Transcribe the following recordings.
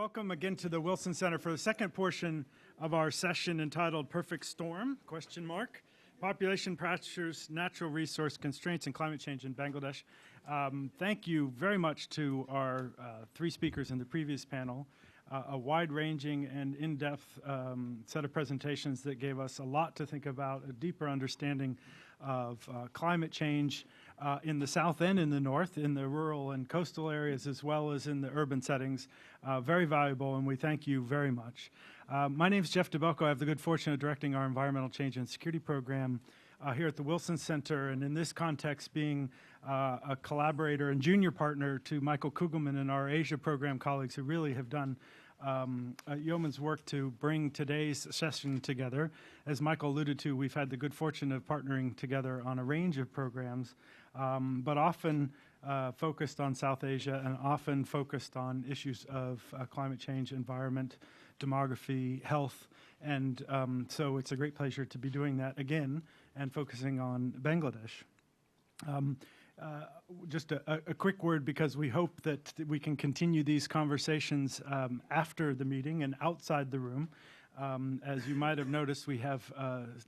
Welcome again to the Wilson Center for the second portion of our session entitled Perfect Storm, ? Population Pressures, Natural Resource Constraints, and Climate Change in Bangladesh. Thank you very much to our three speakers in the previous panel. A wide-ranging and in-depth set of presentations that gave us a lot to think about, a deeper understanding of climate change in the South and in the North, in the rural and coastal areas, as well as in the urban settings. Very valuable, and we thank you very much. My name is Jeff DeBelko. I have the good fortune of directing our Environmental Change and Security Program here at the Wilson Center, and in this context being a collaborator and junior partner to Michael Kugelman and our Asia program colleagues who really have done yeoman's work to bring today's session together. As Michael alluded to, we've had the good fortune of partnering together on a range of programs, but often focused on South Asia and often focused on issues of climate change, environment, demography, health, and so it's a great pleasure to be doing that again and focusing on Bangladesh. Just a quick word, because we hope that we can continue these conversations after the meeting and outside the room. As you might have noticed, we have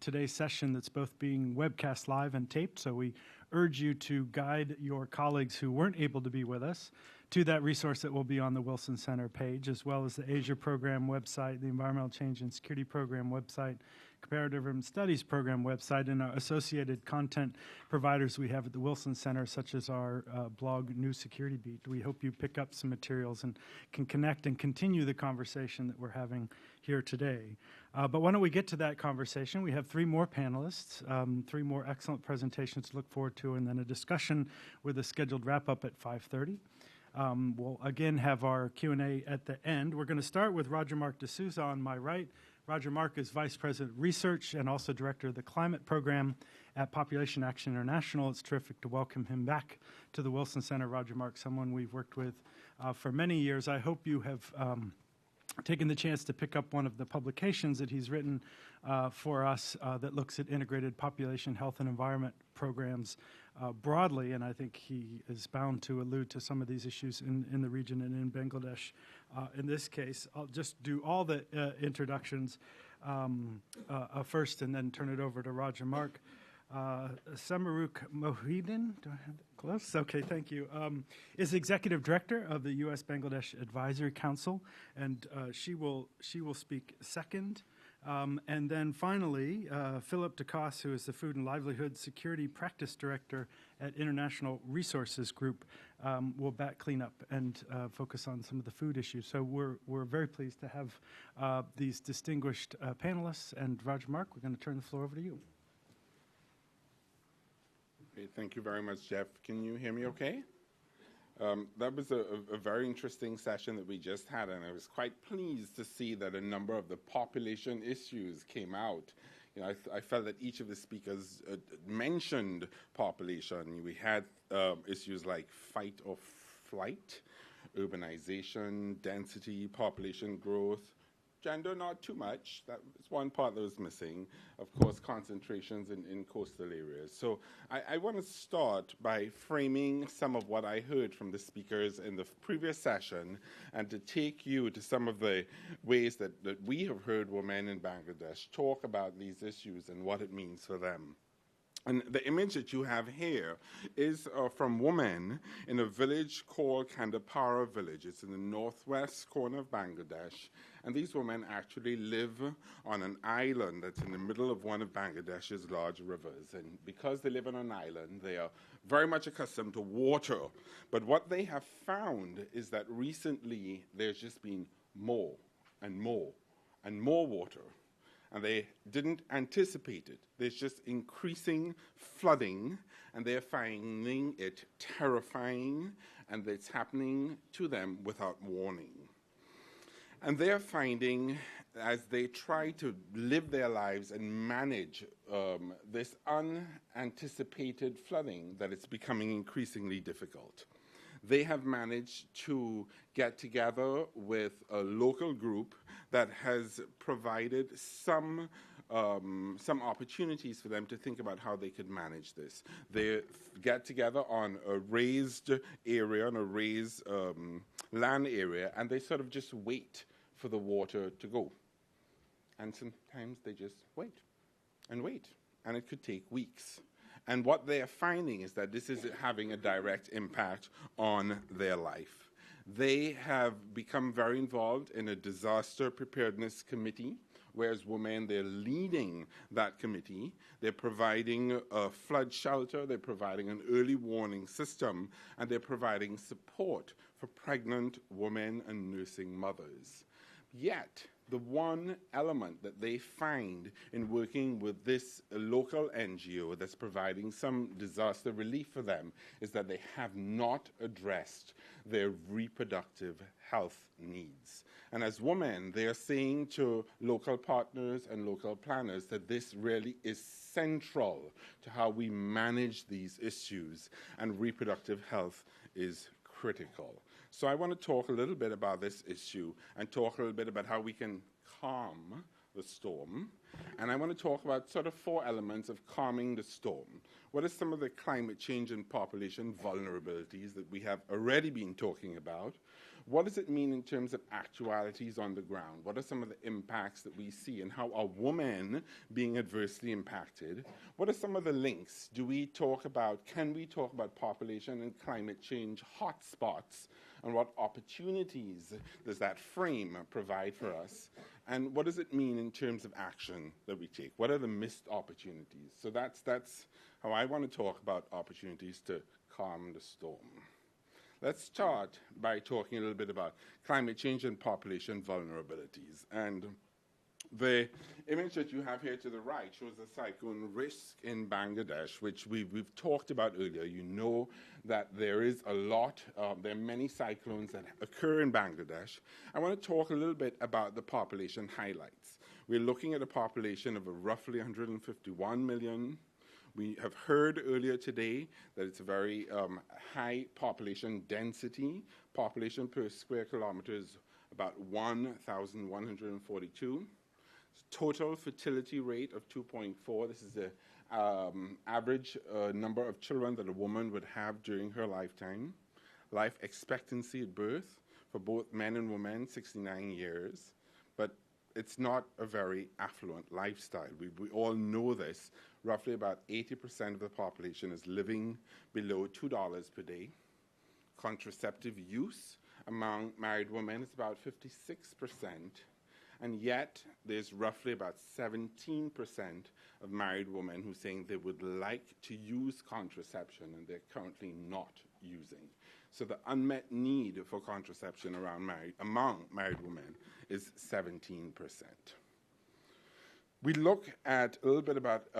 today's session that's both being webcast live and taped, so we urge you to guide your colleagues who weren't able to be with us to that resource that will be on the Wilson Center page, as well as the Asia Program website, the Environmental Change and Security Program website, Comparative Urban Studies Program website, and our associated content providers we have at the Wilson Center, such as our blog, New Security Beat. We hope you pick up some materials and can connect and continue the conversation that we're having here today. But why don't we get to that conversation? We have three more panelists, three more excellent presentations to look forward to, and then a discussion with a scheduled wrap-up at 5:30. We'll again have our Q&A at the end. We're going to start with Roger Mark D'Souza on my right. Roger Mark is Vice President of Research and also Director of the Climate Program at Population Action International. It's terrific to welcome him back to the Wilson Center. Roger Mark, someone we've worked with for many years. I hope you have taken the chance to pick up one of the publications that he's written for us that looks at integrated population health and environment programs broadly, and I think he is bound to allude to some of these issues in the region and in Bangladesh. In this case, I'll just do all the introductions first and then turn it over to Roger Mark. Samaruk Mohidin, do I have that close? Okay, thank you, is Executive Director of the U.S. Bangladesh Advisory Council, and she will speak second. And then finally, Philip DeCoste, who is the Food and Livelihood Security Practice Director at International Resources Group, will back clean up and focus on some of the food issues. So we're very pleased to have these distinguished panelists. And Roger Mark, we're going to turn the floor over to you. Okay, thank you very much, Jeff. Can you hear me okay? That was a very interesting session that we just had, and I was quite pleased to see that a number of the population issues came out. You know, I felt that each of the speakers mentioned population. We had issues like fight or flight, urbanization, density, population growth. Gender, not too much. That was one part that was missing. Of course, concentrations in coastal areas. So I want to start by framing some of what I heard from the speakers in the previous session and to take you to some of the ways that we have heard women in Bangladesh talk about these issues and what it means for them. And the image that you have here is from women in a village called Kandapara village. It's in the northwest corner of Bangladesh. And these women actually live on an island that's in the middle of one of Bangladesh's large rivers. And because they live on an island, they are very much accustomed to water. But what they have found is that recently there's just been more and more and more water. And they didn't anticipate it. There's just increasing flooding, and they're finding it terrifying, and it's happening to them without warning. And they're finding, as they try to live their lives and manage this unanticipated flooding, that it's becoming increasingly difficult. They have managed to get together with a local group that has provided some opportunities for them to think about how they could manage this. They get together on a raised area, on a raised land area, and they sort of just wait for the water to go. And sometimes they just wait, and it could take weeks. And what they are finding is that this is having a direct impact on their life. They have become very involved in a disaster preparedness committee, whereas women, they're leading that committee. They're providing a flood shelter, they're providing an early warning system, and they're providing support for pregnant women and nursing mothers. Yet, the one element that they find in working with this local NGO that's providing some disaster relief for them is that they have not addressed their reproductive health needs. And as women, they are saying to local partners and local planners that this really is central to how we manage these issues, and reproductive health is critical. So I want to talk a little bit about this issue and talk a little bit about how we can calm the storm. And I want to talk about sort of 4 elements of calming the storm. What are some of the climate change and population vulnerabilities that we have already been talking about? What does it mean in terms of actualities on the ground? What are some of the impacts that we see, and how are women being adversely impacted? What are some of the links? Can we talk about population and climate change hotspots? And what opportunities does that frame provide for us? And what does it mean in terms of action that we take? What are the missed opportunities? So that's how I want to talk about opportunities to calm the storm. Let's start by talking a little bit about climate change and population vulnerabilities. And the image that you have here to the right shows the cyclone risk in Bangladesh, which we've talked about earlier. You know that there are many cyclones that occur in Bangladesh. I want to talk a little bit about the population highlights. We're looking at a population of roughly 151 million. We have heard earlier today that it's a very high population density. Population per square kilometer is about 1,142. Total fertility rate of 2.4. This is the average number of children that a woman would have during her lifetime. Life expectancy at birth for both men and women, 69 years. But it's not a very affluent lifestyle. We all know this. Roughly about 80% of the population is living below $2 per day. Contraceptive use among married women is about 56%. And yet, there's roughly about 17% of married women who are saying they would like to use contraception and they're currently not using. So the unmet need for contraception among married women is 17%. We look at a little bit about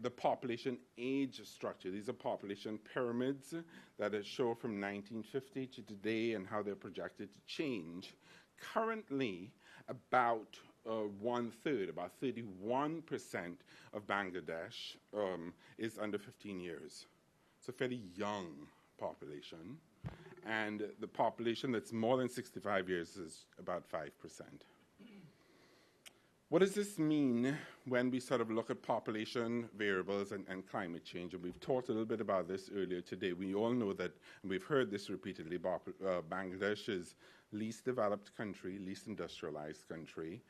the population age structure. These are population pyramids that show from 1950 to today and how they're projected to change. Currently, about 1/3, about 31% of Bangladesh is under 15 years. It's a fairly young population. And the population that's more than 65 years is about 5%. What does this mean when we sort of look at population variables and climate change? And we've talked a little bit about this earlier today. We all know that, and we've heard this repeatedly, Bangladesh is least developed country, least industrialized country.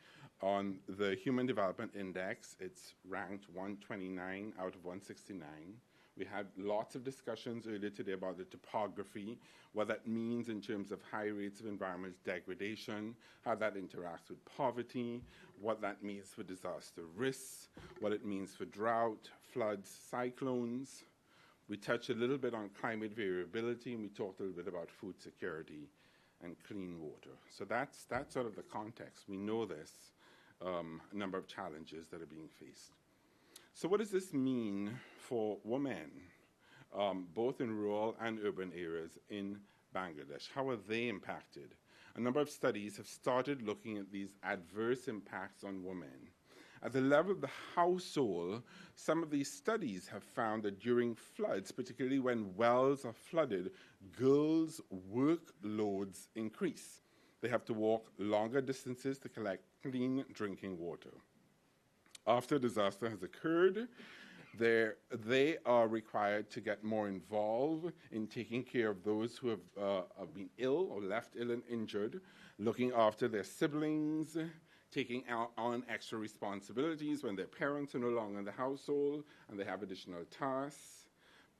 On the Human Development Index, it's ranked 129 out of 169. We had lots of discussions earlier today about the topography, what that means in terms of high rates of environmental degradation, how that interacts with poverty, what that means for disaster risks, what it means for drought, floods, cyclones. We touched a little bit on climate variability, and we talked a little bit about food security and clean water. So that's sort of the context. We know this, a number of challenges that are being faced. So what does this mean for women, both in rural and urban areas in Bangladesh? How are they impacted? A number of studies have started looking at these adverse impacts on women. At the level of the household, some of these studies have found that during floods, particularly when wells are flooded, girls' workloads increase. They have to walk longer distances to collect clean drinking water. After a disaster has occurred, They are required to get more involved in taking care of those who have been ill or left ill and injured, looking after their siblings, taking on extra responsibilities when their parents are no longer in the household and they have additional tasks.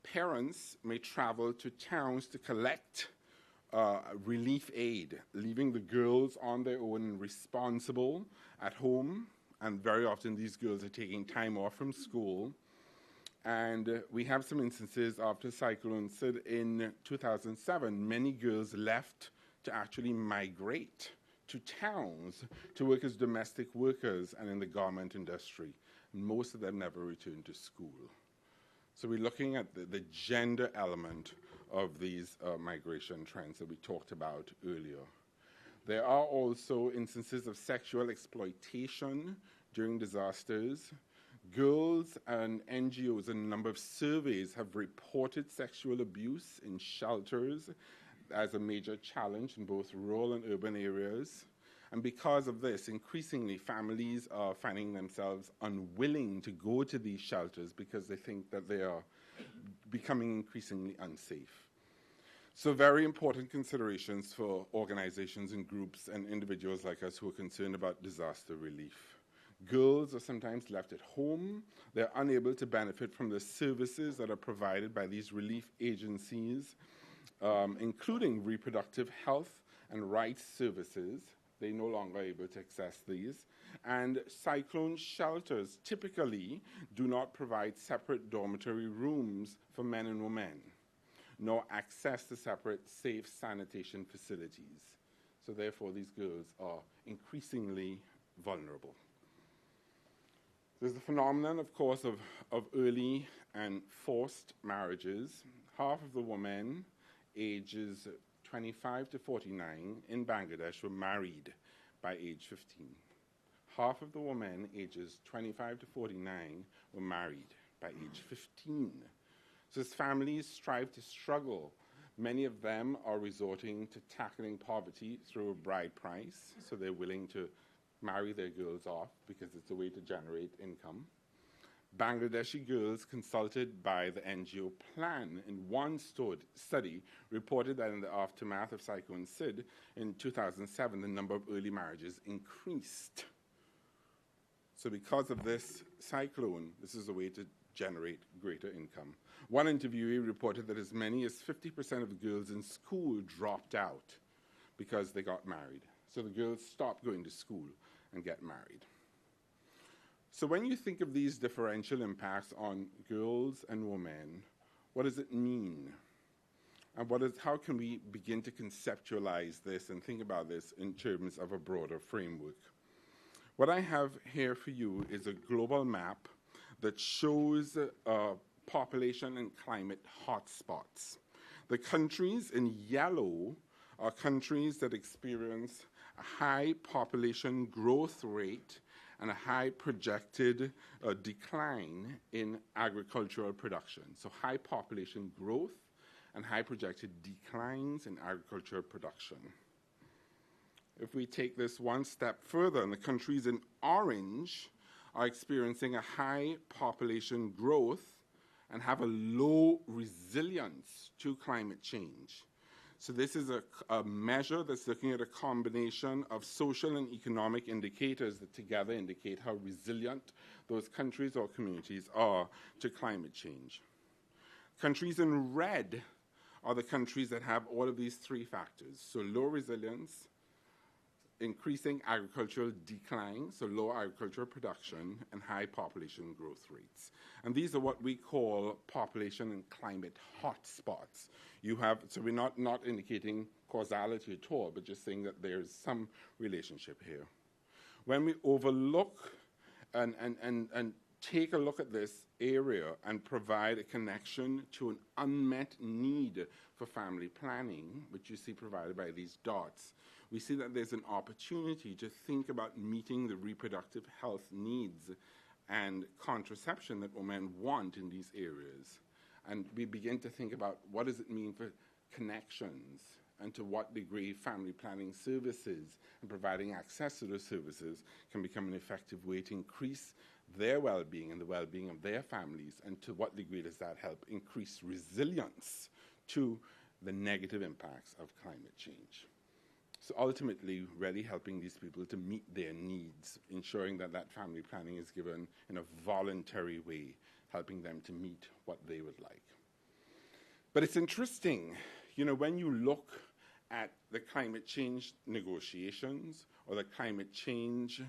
Parents may travel to towns to collect relief aid, leaving the girls on their own and responsible at home. And very often these girls are taking time off from school. And we have some instances after Cyclone Sid in 2007, many girls left to actually migrate to towns to work as domestic workers and in the garment industry. Most of them never returned to school. So we're looking at the gender element of these migration trends that we talked about earlier. There are also instances of sexual exploitation during disasters. Girls and NGOs in a number of surveys have reported sexual abuse in shelters as a major challenge in both rural and urban areas. And because of this, increasingly families are finding themselves unwilling to go to these shelters because they think that they are becoming increasingly unsafe. So very important considerations for organizations and groups and individuals like us who are concerned about disaster relief. Girls are sometimes left at home. They're unable to benefit from the services that are provided by these relief agencies, including reproductive health and rights services. They're no longer able to access these. And cyclone shelters typically do not provide separate dormitory rooms for men and women, nor access to separate safe sanitation facilities. So therefore, these girls are increasingly vulnerable. There's the phenomenon, of course, of early and forced marriages. Half of the women ages 25 to 49 in Bangladesh were married by age 15. Half of the women ages 25 to 49 were married by age 15. So as families strive to struggle, many of them are resorting to tackling poverty through a bride price, so they're willing to marry their girls off because it's a way to generate income. Bangladeshi girls consulted by the NGO Plan in one study reported that in the aftermath of Cyclone Sid in 2007, the number of early marriages increased. So because of this cyclone, this is a way to generate greater income. One interviewee reported that as many as 50% of the girls in school dropped out because they got married. So the girls stopped going to school and get married. So when you think of these differential impacts on girls and women, what does it mean? And how can we begin to conceptualize this and think about this in terms of a broader framework? What I have here for you is a global map that shows population and climate hotspots. The countries in yellow are countries that experience a high population growth rate and a high projected decline in agricultural production. So high population growth and high projected declines in agricultural production. If we take this one step further, and the countries in orange are experiencing a high population growth and have a low resilience to climate change. So this is a measure that's looking at a combination of social and economic indicators that together indicate how resilient those countries or communities are to climate change. Countries in red are the countries that have all of these three factors. So low resilience, increasing agricultural decline, so low agricultural production, and high population growth rates. And these are what we call population and climate hotspots. So we're not indicating causality at all, but just saying that there's some relationship here. When we overlook and take a look at this area and provide a connection to an unmet need for family planning, which you see provided by these dots, we see that there's an opportunity to think about meeting the reproductive health needs and contraception that women want in these areas. And we begin to think about what does it mean for connections and to what degree family planning services and providing access to those services can become an effective way to increase their well-being and the well-being of their families, and to what degree does that help increase resilience to the negative impacts of climate change. So ultimately, really helping these people to meet their needs, ensuring that that family planning is given in a voluntary way, helping them to meet what they would like. But it's interesting, you know, when you look at the climate change negotiations or the climate change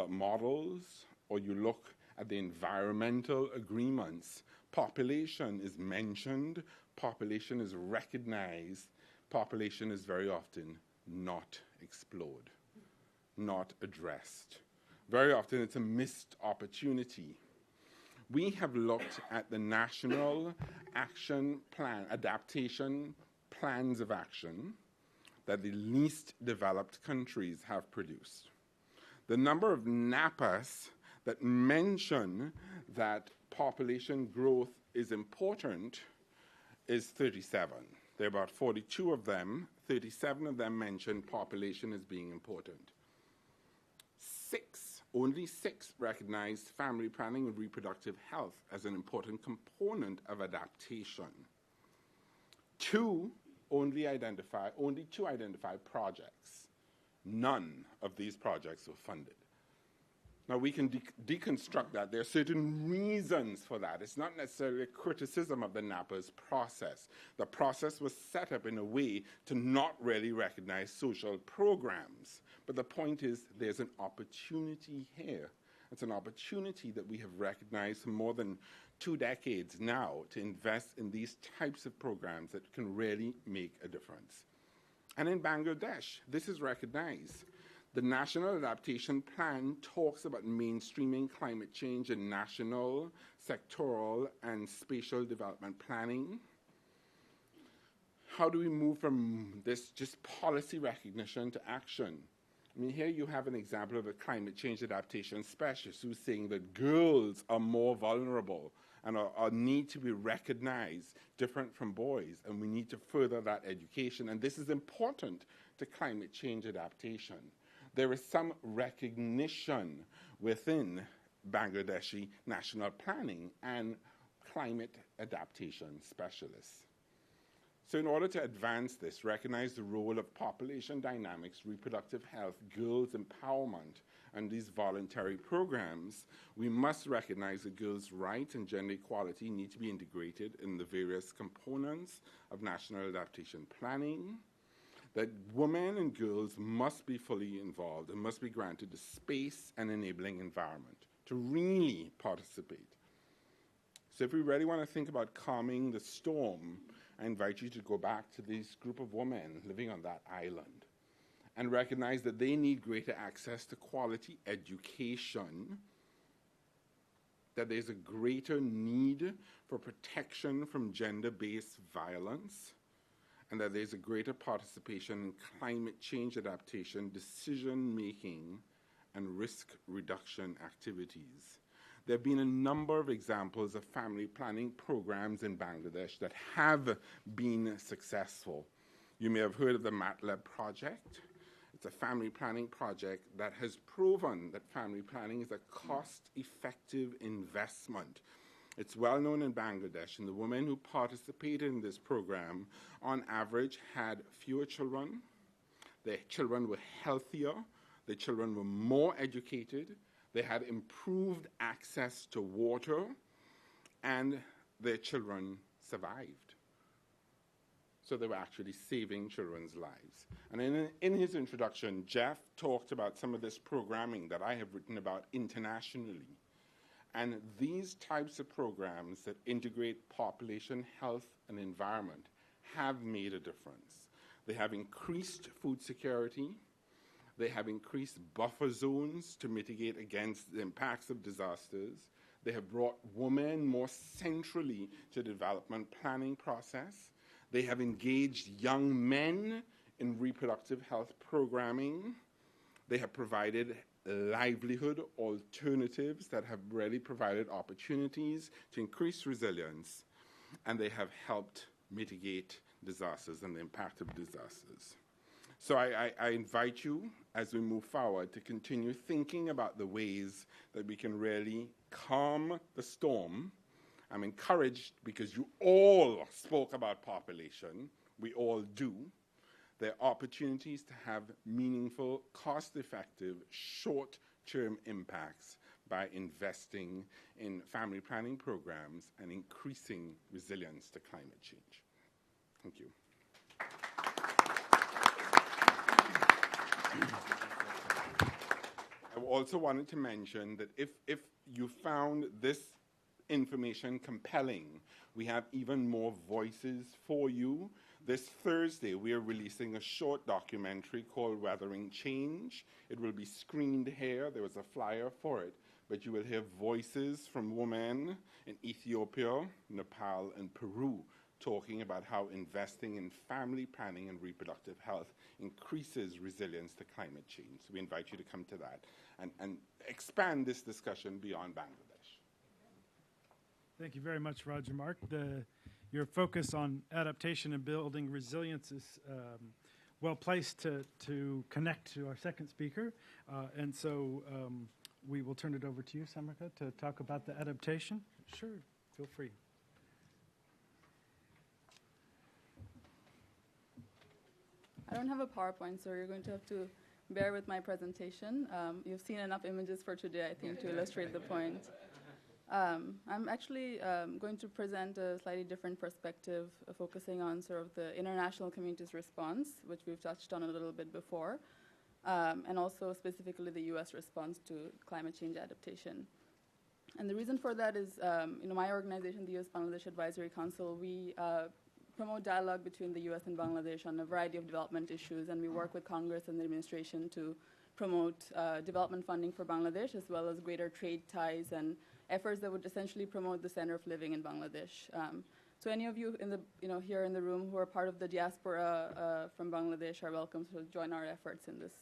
models, or you look at the environmental agreements, population is mentioned, population is recognized, population is very often not explored, not addressed. Very often it's a missed opportunity. We have looked at the National Action Plan, adaptation plans of action that the least developed countries have produced. The number of NAPAs that mention that population growth is important is 37. There are about 42 of them. 37 of them mention population as being important. Only six recognize family planning and reproductive health as an important component of adaptation. Only two identify projects. None of these projects were funded. Now, we can deconstruct that. There are certain reasons for that. It's not necessarily a criticism of the NAPA's process. The process was set up in a way to not really recognize social programs. But the point is, there's an opportunity here. It's an opportunity that we have recognized for more than 2 decades now to invest in these types of programs that can really make a difference. And in Bangladesh, this is recognized. The National Adaptation Plan talks about mainstreaming climate change in national, sectoral, and spatial development planning. How do we move from this just policy recognition to action? I mean, here you have an example of a climate change adaptation specialist who's saying that girls are more vulnerable and are need to be recognized different from boys, and we need to further that education. And this is important to climate change adaptation. There is some recognition within Bangladeshi national planning and climate adaptation specialists. So in order to advance this, recognize the role of population dynamics, reproductive health, girls' empowerment, and these voluntary programs, we must recognize that girls' rights and gender equality need to be integrated in the various components of national adaptation planning, that women and girls must be fully involved and must be granted the space and enabling environment to really participate. So if we really want to think about calming the storm, I invite you to go back to this group of women living on that island and recognize that they need greater access to quality education, that there's a greater need for protection from gender-based violence, and that there's a greater participation in climate change adaptation, decision-making, and risk reduction activities. There have been a number of examples of family planning programs in Bangladesh that have been successful. You may have heard of the MATLAB project. It's a family planning project that has proven that family planning is a cost-effective investment. It's well known in Bangladesh, and the women who participated in this program, on average, had fewer children. Their children were healthier. Their children were more educated. They had improved access to water, and their children survived. So they were actually saving children's lives. And in his introduction, Jeff talked about some of this programming that I have written about internationally. And these types of programs that integrate population, health, and environment have made a difference. They have increased food security. They have increased buffer zones to mitigate against the impacts of disasters. They have brought women more centrally to the development planning process. They have engaged young men in reproductive health programming. They have provided livelihood alternatives that have really provided opportunities to increase resilience, and they have helped mitigate disasters and the impact of disasters. So I invite you, as we move forward, to continue thinking about the ways that we can really calm the storm. I'm encouraged because you all spoke about population. We all do. There are opportunities to have meaningful, cost-effective, short-term impacts by investing in family planning programs and increasing resilience to climate change. Thank you. I also wanted to mention that if you found this information compelling, we have even more voices for you. This Thursday, we are releasing a short documentary called Weathering Change. It will be screened here. There was a flyer for it. But you will hear voices from women in Ethiopia, Nepal, and Peru talking about how investing in family planning and reproductive health increases resilience to climate change. So we invite you to come to that and expand this discussion beyond Bangladesh. Thank you very much, Roger Mark. Your focus on adaptation and building resilience is well placed to connect to our second speaker. And so we will turn it over to you, Samarkand, to talk about the adaptation. Sure, feel free. I don't have a PowerPoint, so you're going to have to bear with my presentation. You've seen enough images for today, I think, to illustrate the point. I'm actually going to present a slightly different perspective, focusing on sort of the international community's response, which we've touched on a little bit before, and also specifically the U.S. response to climate change adaptation. And the reason for that is, my organization, the U.S. Bangladesh Advisory Council, we promote dialogue between the U.S. and Bangladesh on a variety of development issues, and we work with Congress and the administration to promote development funding for Bangladesh, as well as greater trade ties and efforts that would essentially promote the center of living in Bangladesh. So any of you here in the room who are part of the diaspora from Bangladesh are welcome to join our efforts in this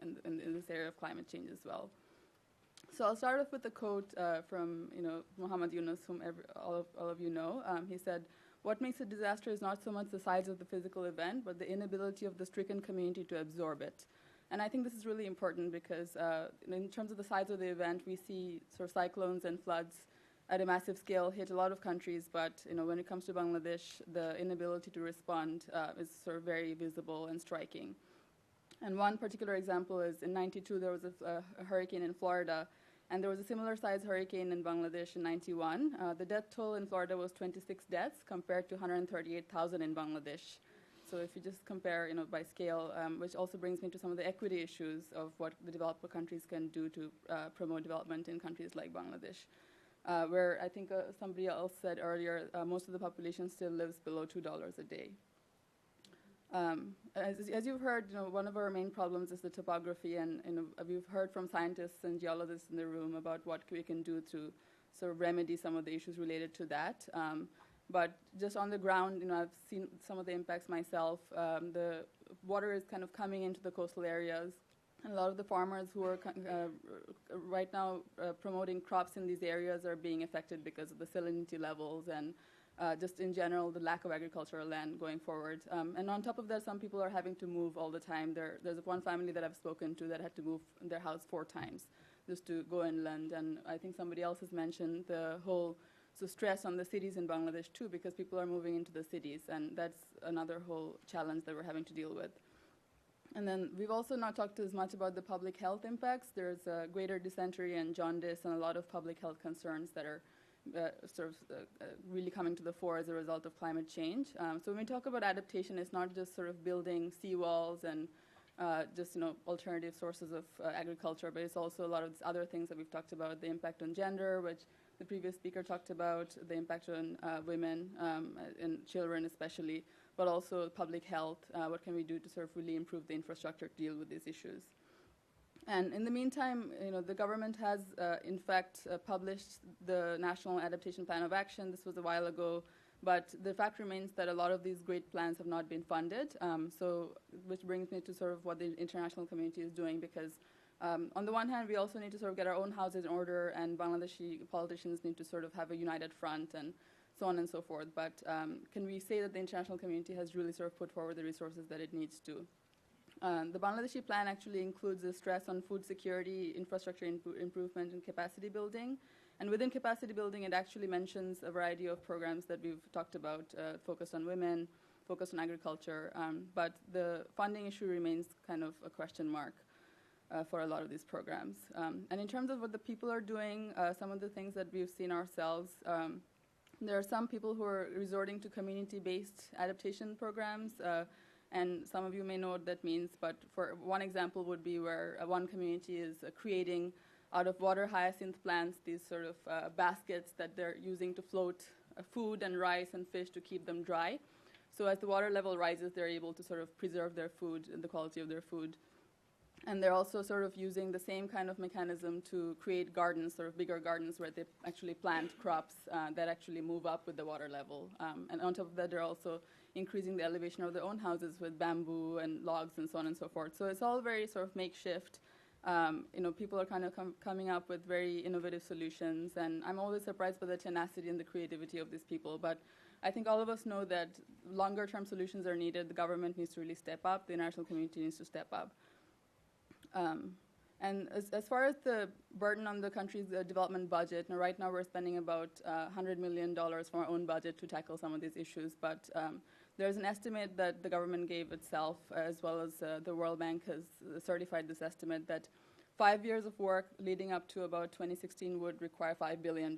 in this area of climate change as well. So I'll start off with a quote from Muhammad Yunus, whom all of you know. He said, "What makes a disaster is not so much the size of the physical event, but the inability of the stricken community to absorb it." And I think this is really important because in terms of the size of the event, we see sort of cyclones and floods at a massive scale hit a lot of countries, but when it comes to Bangladesh, the inability to respond is sort of very visible and striking. And one particular example is in '92, there was a hurricane in Florida, and there was a similar size hurricane in Bangladesh in '91. The death toll in Florida was 26 deaths compared to 138,000 in Bangladesh. So if you just compare, by scale, which also brings me to some of the equity issues of what the developed countries can do to promote development in countries like Bangladesh, where I think somebody else said earlier, most of the population still lives below $2 a day. As you've heard, one of our main problems is the topography, and we've heard from scientists and geologists in the room about what we can do to sort of remedy some of the issues related to that. But just on the ground, I've seen some of the impacts myself. The water is kind of coming into the coastal areas, and a lot of the farmers who are right now promoting crops in these areas are being affected because of the salinity levels and just in general the lack of agricultural land going forward. And on top of that, some people are having to move all the time. There's one family that I've spoken to that had to move their house 4 times just to go inland. And I think somebody else has mentioned the whole stress on the cities in Bangladesh too, because people are moving into the cities, and that's another whole challenge that we're having to deal with. And then we've also not talked as much about the public health impacts. There's greater dysentery and jaundice and a lot of public health concerns that are really coming to the fore as a result of climate change. So when we talk about adaptation, it's not just sort of building seawalls and just alternative sources of agriculture, but it's also a lot of other things that we've talked about, the impact on gender, which the previous speaker talked about, the impact on women and children especially, but also public health. What can we do to sort of really improve the infrastructure to deal with these issues? And in the meantime, the government has, in fact, published the National Adaptation Plan of Action. This was a while ago, but the fact remains that a lot of these great plans have not been funded. Which brings me to sort of what the international community is doing, because on the one hand, we also need to sort of get our own houses in order, and Bangladeshi politicians need to sort of have a united front and so on and so forth. But can we say that the international community has really sort of put forward the resources that it needs to? The Bangladeshi plan actually includes a stress on food security, infrastructure improvement, and capacity building. And within capacity building, it actually mentions a variety of programs that we've talked about, focused on women, focused on agriculture. But the funding issue remains kind of a question mark for a lot of these programs. And in terms of what the people are doing, some of the things that we've seen ourselves, there are some people who are resorting to community-based adaptation programs. And some of you may know what that means, but for one example would be where one community is creating out of water hyacinth plants these sort of baskets that they're using to float food and rice and fish to keep them dry. So as the water level rises, they're able to sort of preserve their food and the quality of their food. And they're also sort of using the same kind of mechanism to create gardens, sort of bigger gardens where they actually plant crops that actually move up with the water level. And on top of that, they're also increasing the elevation of their own houses with bamboo and logs and so on and so forth. So it's all very sort of makeshift. People are kind of coming up with very innovative solutions, and I'm always surprised by the tenacity and the creativity of these people. But I think all of us know that longer-term solutions are needed. The government needs to really step up. The international community needs to step up. And as far as the burden on the country's development budget, right now we're spending about $100 million from our own budget to tackle some of these issues. But there's an estimate that the government gave itself, as well as the World Bank has certified this estimate, that 5 years of work leading up to about 2016 would require $5 billion.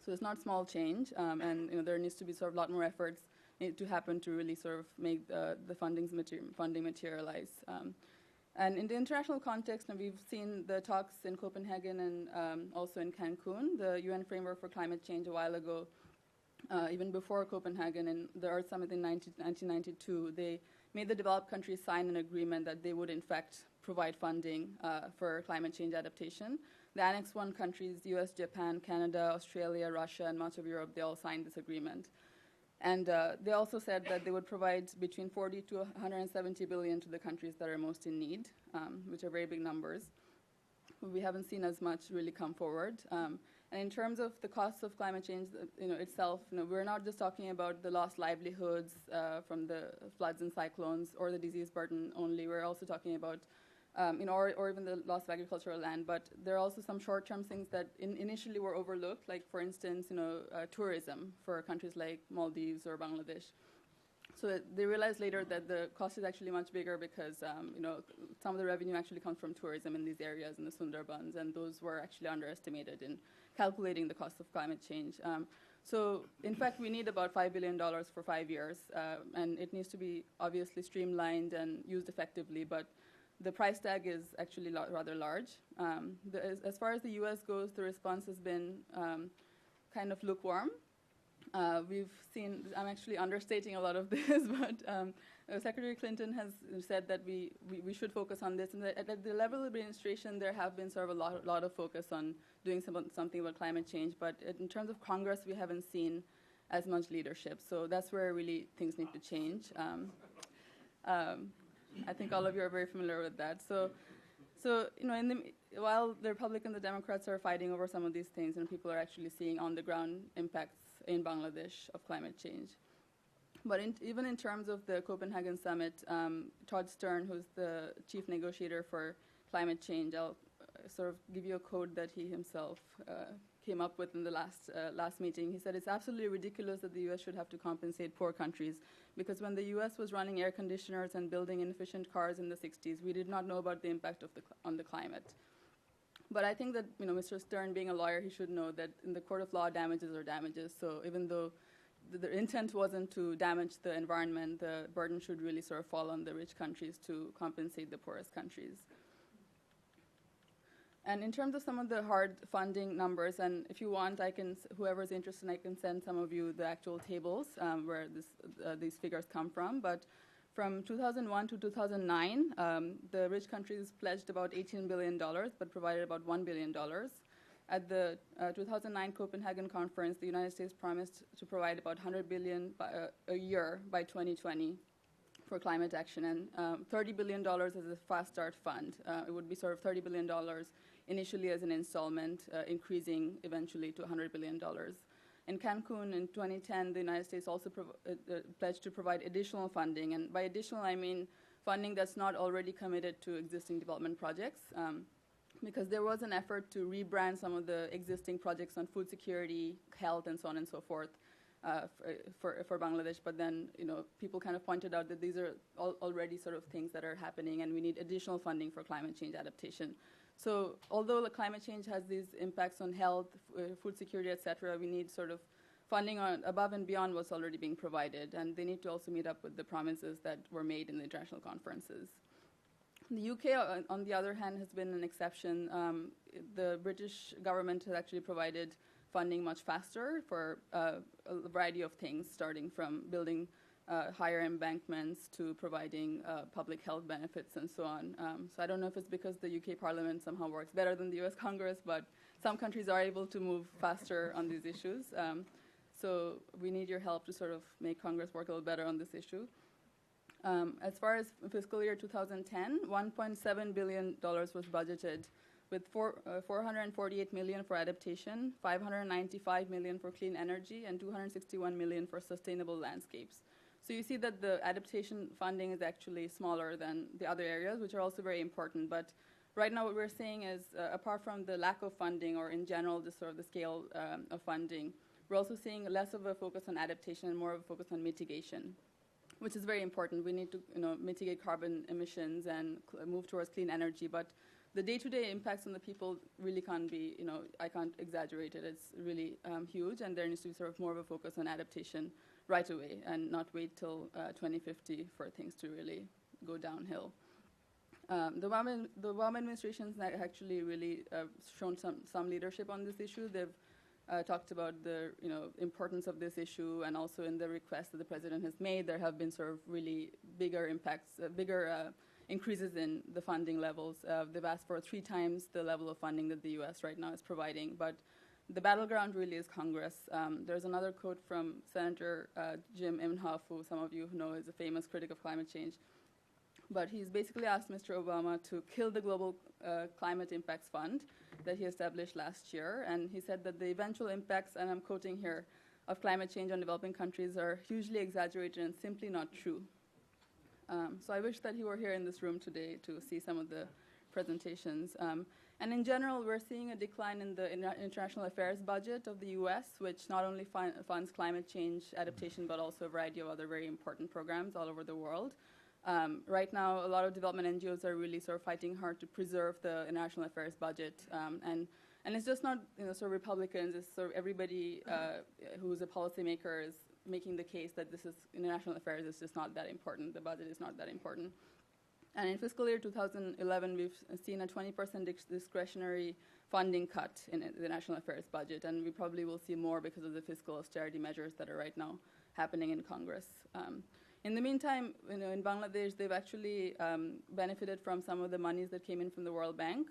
So it's not small change, and there needs to be sort of a lot more efforts need to happen to really sort of make the funding materialize. And in the international context, and we've seen the talks in Copenhagen and also in Cancun, the UN Framework for Climate Change a while ago, even before Copenhagen and the Earth Summit in 1992, they made the developed countries sign an agreement that they would, in fact, provide funding for climate change adaptation. The Annex 1 countries, US, Japan, Canada, Australia, Russia, and much of Europe, they all signed this agreement. And they also said that they would provide between 40 to 170 billion to the countries that are most in need, which are very big numbers. We haven't seen as much really come forward. And in terms of the costs of climate change, itself, we're not just talking about the lost livelihoods from the floods and cyclones or the disease burden only. We're also talking about, or even the loss of agricultural land. But there are also some short-term things that initially were overlooked, like, for instance, tourism for countries like Maldives or Bangladesh. So they realized later that the cost is actually much bigger because, some of the revenue actually comes from tourism in these areas, in the Sundarbans, and those were actually underestimated in calculating the cost of climate change. So, in fact, we need about $5 billion for 5 years, and it needs to be obviously streamlined and used effectively, but the price tag is actually rather large. As far as the U.S. goes, the response has been kind of lukewarm. We've seen, I'm actually understating a lot of this, but Secretary Clinton has said that we should focus on this. And at the level of administration, there have been sort of a lot of focus on doing something about climate change. But in terms of Congress, we haven't seen as much leadership. So that's where really things need to change. I think all of you are very familiar with that. So while the Republicans and the Democrats are fighting over some of these things, and people are actually seeing on-the-ground impacts in Bangladesh of climate change. But even in terms of the Copenhagen summit, Todd Stern, who's the chief negotiator for climate change, I'll sort of give you a quote that he himself came up with in the last meeting. He said, "It's absolutely ridiculous that the U.S. should have to compensate poor countries, because when the U.S. was running air conditioners and building inefficient cars in the 60s, we did not know about the impact on the climate." But I think that, Mr. Stern, being a lawyer, he should know that in the court of law, damages are damages. So even though the intent wasn't to damage the environment, the burden should really sort of fall on the rich countries to compensate the poorest countries. And in terms of some of the hard funding numbers, and if you want, whoever's interested, I can send some of you the actual tables where these figures come from. But from 2001 to 2009, the rich countries pledged about $18 billion, but provided about $1 billion. At the 2009 Copenhagen conference, the United States promised to provide about $100 billion a year by 2020 for climate action, and $30 billion as a fast start fund. It would be sort of $30 billion initially as an installment, increasing eventually to $100 billion. in Cancun in 2010, the United States also pledged to provide additional funding. And by additional, I mean funding that's not already committed to existing development projects. Because there was an effort to rebrand some of the existing projects on food security, health, and so on and so forth for Bangladesh. But then, people kind of pointed out that these are already sort of things that are happening, and we need additional funding for climate change adaptation. So although the climate change has these impacts on health, food security, et cetera, we need sort of funding on above and beyond what's already being provided. And they need to also meet up with the promises that were made in the international conferences. The UK, on the other hand, has been an exception. The British government has actually provided funding much faster for a variety of things, starting from building higher embankments to providing public health benefits and so on. So I don't know if it's because the UK Parliament somehow works better than the US Congress, but some countries are able to move faster on these issues. So we need your help to sort of make Congress work a little better on this issue. As far as fiscal year 2010, $1.7 billion was budgeted, with $448 million for adaptation, $595 million for clean energy, and $261 million for sustainable landscapes. So you see that the adaptation funding is actually smaller than the other areas, which are also very important. But right now what we're seeing is, apart from the lack of funding, or in general, just sort of the scale of funding, we're also seeing less of a focus on adaptation and more of a focus on mitigation, which is very important. We need to mitigate carbon emissions and move towards clean energy. But the day-to-day impacts on the people really can't be, I can't exaggerate it. It's really huge, and there needs to be sort of more of a focus on adaptation right away and not wait till 2050 for things to really go downhill. The Obama administration has actually really shown some leadership on this issue. They've talked about the importance of this issue, and also in the request that the president has made, there have been sort of really bigger impacts, bigger increases in the funding levels. They've asked for 3 times the level of funding that the U.S. right now is providing. But the battleground really is Congress. There's another quote from Senator Jim Inhofe, who some of you know is a famous critic of climate change. But he's basically asked Mr. Obama to kill the Global Climate Impacts Fund that he established last year. And he said that the eventual impacts, and I'm quoting here, of climate change on developing countries are hugely exaggerated and simply not true. So I wish that he were here in this room today to see some of the presentations. And in general, we're seeing a decline in the international affairs budget of the U.S., which not only funds climate change adaptation, but also a variety of other very important programs all over the world. Right now, a lot of development NGOs are really sort of fighting hard to preserve the international affairs budget, and it's just not sort of Republicans. It's sort of everybody who's a policymaker is making the case that this is international affairs is just not that important. The budget is not that important. And in fiscal year 2011, we've seen a 20% discretionary funding cut in the national affairs budget, and we probably will see more because of the fiscal austerity measures that are right now happening in Congress. In the meantime, in Bangladesh, they've actually benefited from some of the monies that came in from the World Bank.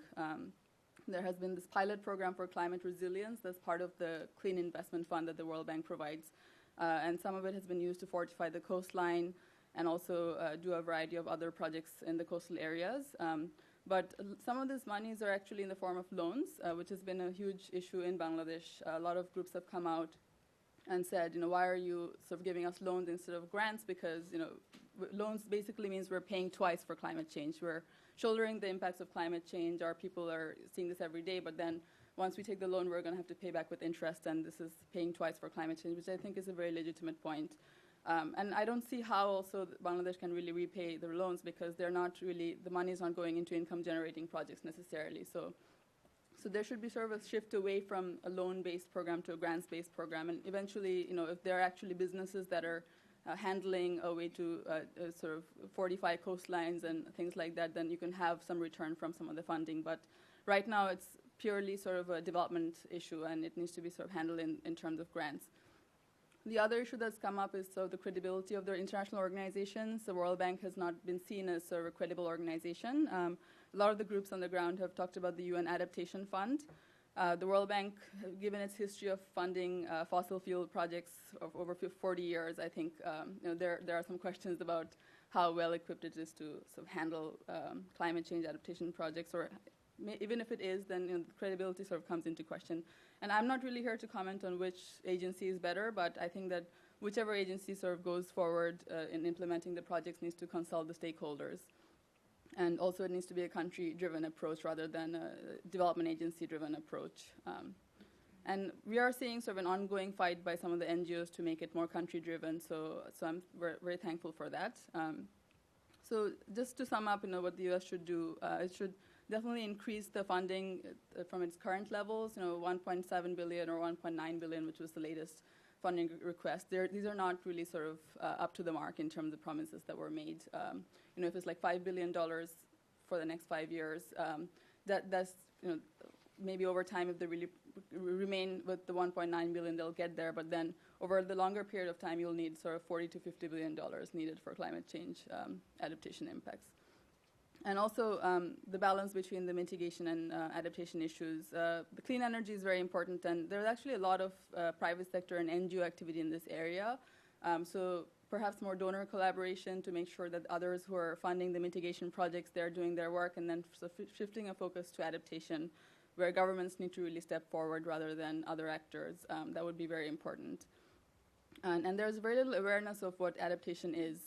There has been this pilot program for climate resilience that's part of the Clean Investment Fund that the World Bank provides. And some of it has been used to fortify the coastline and also do a variety of other projects in the coastal areas. But some of these monies are actually in the form of loans, which has been a huge issue in Bangladesh. A lot of groups have come out and said, why are you sort of giving us loans instead of grants? Because, loans basically means we're paying twice for climate change. We're shouldering the impacts of climate change. Our people are seeing this every day, but then once we take the loan, we're going to have to pay back with interest, and this is paying twice for climate change, which I think is a very legitimate point. And I don't see how also Bangladesh can really repay their loans, because they're not really, the money is not going into income-generating projects necessarily. So there should be sort of a shift away from a loan-based program to a grants-based program. And eventually, if there are actually businesses that are handling a way to sort of fortify coastlines and things like that, then you can have some return from some of the funding. But right now, it's purely sort of a development issue, and it needs to be sort of handled in terms of grants. The other issue that's come up is sort of the credibility of their international organizations. The World Bank has not been seen as sort of a credible organization. A lot of the groups on the ground have talked about the UN Adaptation Fund. The World Bank, given its history of funding fossil fuel projects of over 40 years, I think there are some questions about how well equipped it is to sort of handle climate change adaptation projects, or even if it is, then the credibility sort of comes into question. And I'm not really here to comment on which agency is better, but I think that whichever agency sort of goes forward in implementing the projects needs to consult the stakeholders. And also it needs to be a country-driven approach rather than a development agency-driven approach. And we are seeing sort of an ongoing fight by some of the NGOs to make it more country-driven, so I'm very thankful for that. So just to sum up, what the U.S. should do, it should definitely increase the funding from its current levels, 1.7 billion or 1.9 billion, which was the latest funding request. These are not really sort of up to the mark in terms of promises that were made. If it's like $5 billion for the next 5 years, that's maybe over time, if they really remain with the 1.9 billion, they'll get there. But then over the longer period of time, you'll need sort of $40 to $50 billion needed for climate change adaptation impacts. And also the balance between the mitigation and adaptation issues. The clean energy is very important, and there's actually a lot of private sector and NGO activity in this area. So perhaps more donor collaboration to make sure that others who are funding the mitigation projects, they're doing their work, and then shifting a focus to adaptation, where governments need to really step forward rather than other actors. That would be very important. And there's very little awareness of what adaptation is.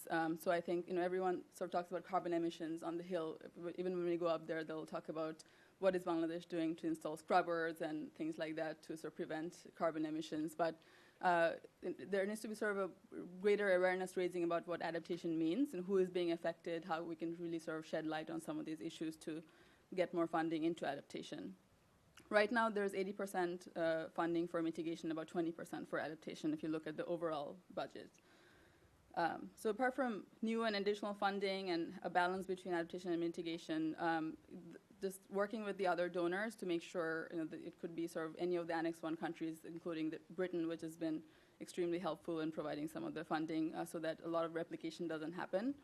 So I think everyone sort of talks about carbon emissions on the Hill. Even when we go up there, they'll talk about what is Bangladesh doing to install scrubbers and things like that to sort of prevent carbon emissions. But there needs to be sort of a greater awareness raising about what adaptation means and who is being affected, how we can really sort of shed light on some of these issues to get more funding into adaptation. Right now, there's 80% funding for mitigation, about 20% for adaptation, if you look at the overall budget. So apart from new and additional funding and a balance between adaptation and mitigation, just working with the other donors to make sure that it could be sort of any of the Annex 1 countries, including Britain, which has been extremely helpful in providing some of the funding so that a lot of replication doesn't happen.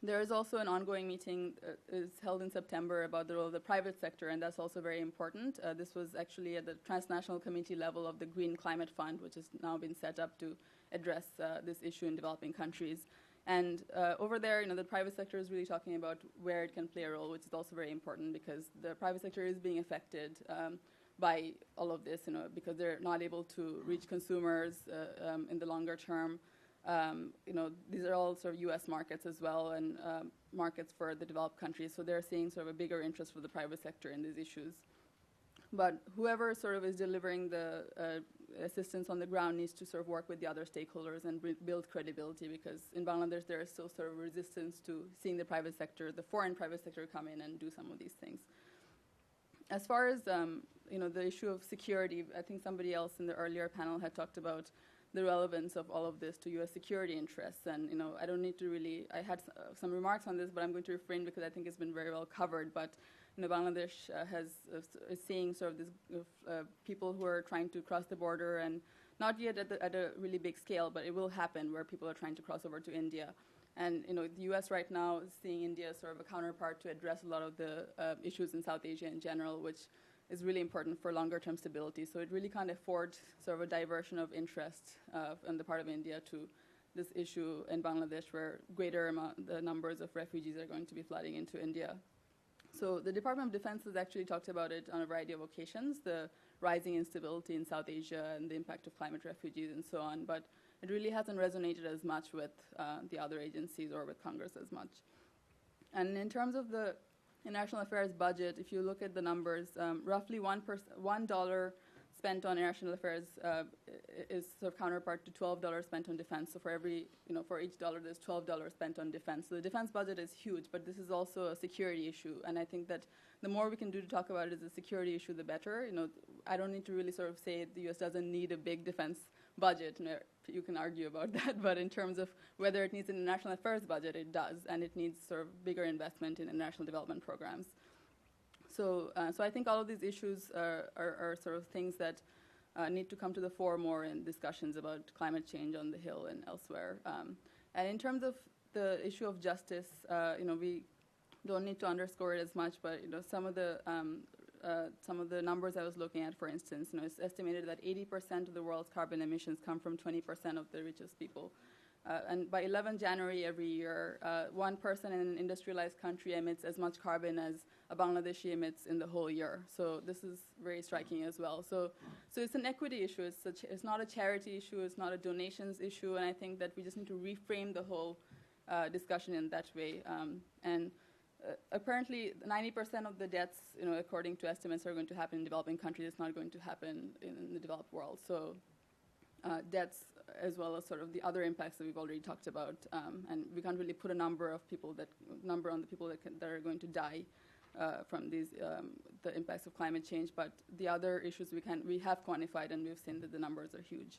There is also an ongoing meeting is held in September about the role of the private sector, and that's also very important. This was actually at the transnational committee level of the Green Climate Fund, which has now been set up to address this issue in developing countries. And over there, the private sector is really talking about where it can play a role, which is also very important because the private sector is being affected by all of this, because they're not able to reach consumers in the longer term. These are all sort of U.S. markets as well, and markets for the developed countries. So they're seeing sort of a bigger interest for the private sector in these issues. But whoever sort of is delivering the assistance on the ground needs to sort of work with the other stakeholders and build credibility, because in Bangladesh there is still sort of resistance to seeing the private sector, the foreign private sector, come in and do some of these things. As far as the issue of security, I think somebody else in the earlier panel had talked about the relevance of all of this to U.S. security interests. And, I don't need to really, I had some remarks on this, but I'm going to refrain because I think it's been very well covered. But, Bangladesh is seeing sort of this people who are trying to cross the border, and not yet at a really big scale, but it will happen where people are trying to cross over to India. And, the U.S. right now is seeing India as sort of a counterpart to address a lot of the issues in South Asia in general, which is really important for longer-term stability. So it really can't afford sort of a diversion of interest on the part of India to this issue in Bangladesh, where the numbers of refugees are going to be flooding into India. So the Department of Defense has actually talked about it on a variety of occasions, the rising instability in South Asia and the impact of climate refugees and so on. But it really hasn't resonated as much with the other agencies or with Congress as much. And in terms of the international affairs budget, if you look at the numbers, roughly $1 spent on international affairs is sort of counterpart to $12 spent on defense. So for every, for each dollar, there's $12 spent on defense. So the defense budget is huge, but this is also a security issue. And I think that the more we can do to talk about it as a security issue, the better. I don't need to really sort of say the U.S. doesn't need a big defense budget. You can argue about that, but in terms of whether it needs an international affairs budget, it does, and it needs sort of bigger investment in international development programs. So I think all of these issues are sort of things that need to come to the fore more in discussions about climate change on the Hill and elsewhere. And in terms of the issue of justice, we don't need to underscore it as much, but some of the numbers I was looking at, for instance, it's estimated that 80% of the world's carbon emissions come from 20% of the richest people. And by 11 January every year, one person in an industrialized country emits as much carbon as a Bangladeshi emits in the whole year. So this is very striking as well. So it's an equity issue. It's not a charity issue. It's not a donations issue. And I think that we just need to reframe the whole discussion in that way. Apparently, 90% of the deaths, according to estimates, are going to happen in developing countries. It's not going to happen in the developed world. So deaths, as well as sort of the other impacts that we've already talked about, and we can't really put a number on the people that are going to die from the impacts of climate change. But the other issues we have quantified, and we've seen that the numbers are huge.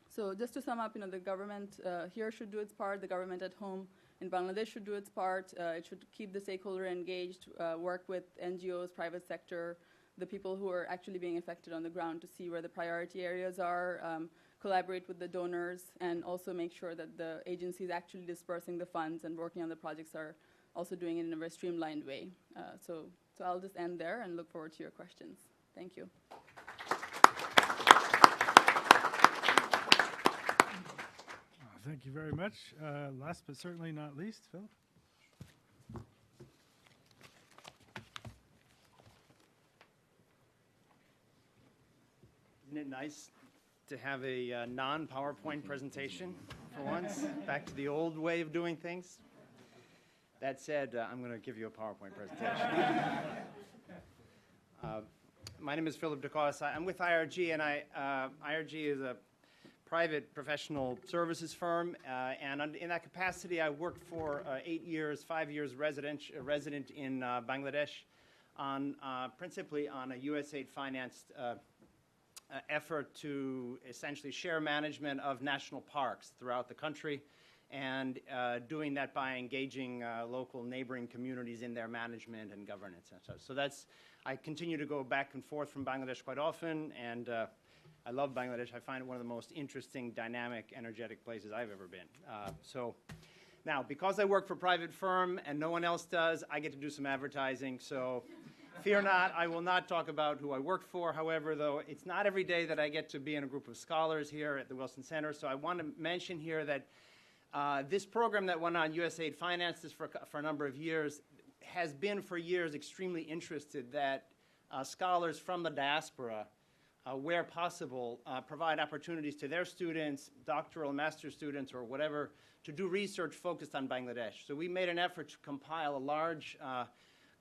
So just to sum up, the government here should do its part. The government at home in Bangladesh should do its part. It should keep the stakeholder engaged, work with NGOs, private sector, the people who are actually being affected on the ground to see where the priority areas are, collaborate with the donors, and also make sure that the agencies actually dispersing the funds and working on the projects are also doing it in a very streamlined way. So I'll just end there and look forward to your questions. Thank you. Thank you very much. Last but certainly not least, Philip. Isn't it nice to have a non-PowerPoint presentation for once? Back to the old way of doing things. That said, I'm going to give you a PowerPoint presentation. My name is Philip Dacos. I'm with IRG, and IRG is a private professional services firm, and in that capacity, I worked for 5 years resident in Bangladesh, principally on a USAID-financed effort to essentially share management of national parks throughout the country, and doing that by engaging local neighboring communities in their management and governance. So I continue to go back and forth from Bangladesh quite often, and I love Bangladesh. I find it one of the most interesting, dynamic, energetic places I've ever been. So now, because I work for a private firm and no one else does, I get to do some advertising. So fear not, I will not talk about who I work for. However, though, it's not every day that I get to be in a group of scholars here at the Wilson Center. So I want to mention here that this program that went on, USAID financed this for a number of years, has been for years extremely interested that scholars from the diaspora, where possible, provide opportunities to their students, doctoral, master's students, or whatever, to do research focused on Bangladesh. So we made an effort to compile a large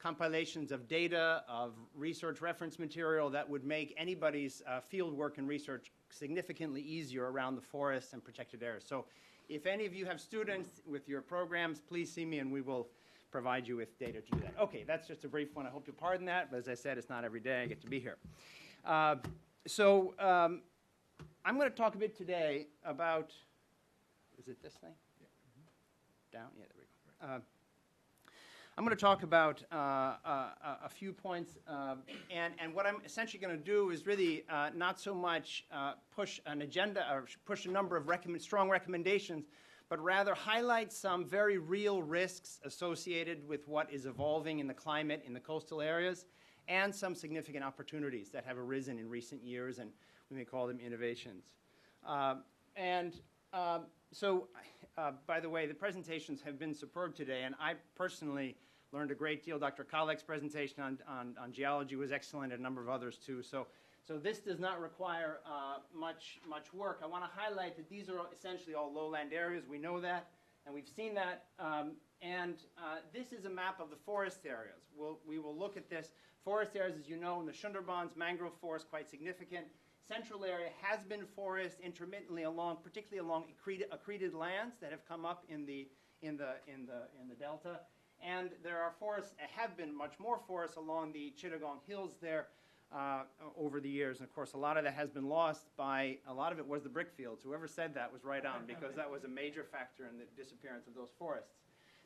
compilations of data, of research reference material that would make anybody's field work and research significantly easier around the forests and protected areas. So if any of you have students with your programs, please see me and we will provide you with data to do that. Okay, that's just a brief one. I hope you'll pardon that, but as I said, it's not every day I get to be here. So I'm going to talk a bit today about, is it this thing? Yeah. Down? Yeah, there we go. I'm going to talk about a few points, and what I'm essentially going to do is really not so much push an agenda or push a number of strong recommendations, but rather highlight some very real risks associated with what is evolving in the climate in the coastal areas, and some significant opportunities that have arisen in recent years, and we may call them innovations. So, by the way, the presentations have been superb today, and I personally learned a great deal. Dr. Kalek's presentation on geology was excellent, and a number of others too. So this does not require much work. I want to highlight that these are essentially all lowland areas. We know that, and we've seen that. This is a map of the forest areas. We will look at this. Forest areas, as you know, in the Sundarbans, mangrove forest, quite significant. Central area has been forest intermittently particularly along accreted lands that have come up in the delta, and there are forests. Have been much more forests along the Chittagong Hills there over the years, and of course, a lot of that has been lost by. A lot of it was the brick fields. Whoever said that was right on, because that was a major factor in the disappearance of those forests.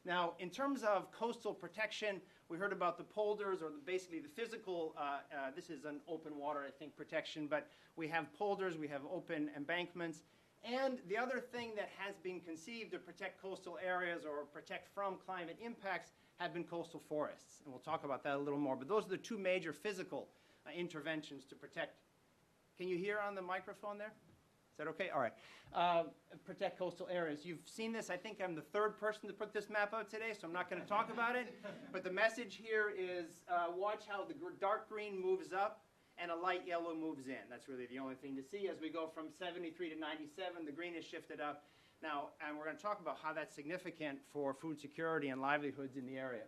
Now, in terms of coastal protection, we heard about the polders, or basically the physical, this is an open water, I think, protection, but we have polders, we have open embankments, and the other thing that has been conceived to protect coastal areas or protect from climate impacts have been coastal forests, and we'll talk about that a little more, but those are the two major physical interventions to protect. Can you hear on the microphone there? Is that okay? All right. Protect coastal areas. You've seen this. I think I'm the third person to put this map out today, so I'm not going to talk about it. But the message here is watch how the dark green moves up and a light yellow moves in. That's really the only thing to see. As we go from 73 to 97, the green is shifted up. Now, and we're going to talk about how that's significant for food security and livelihoods in the area.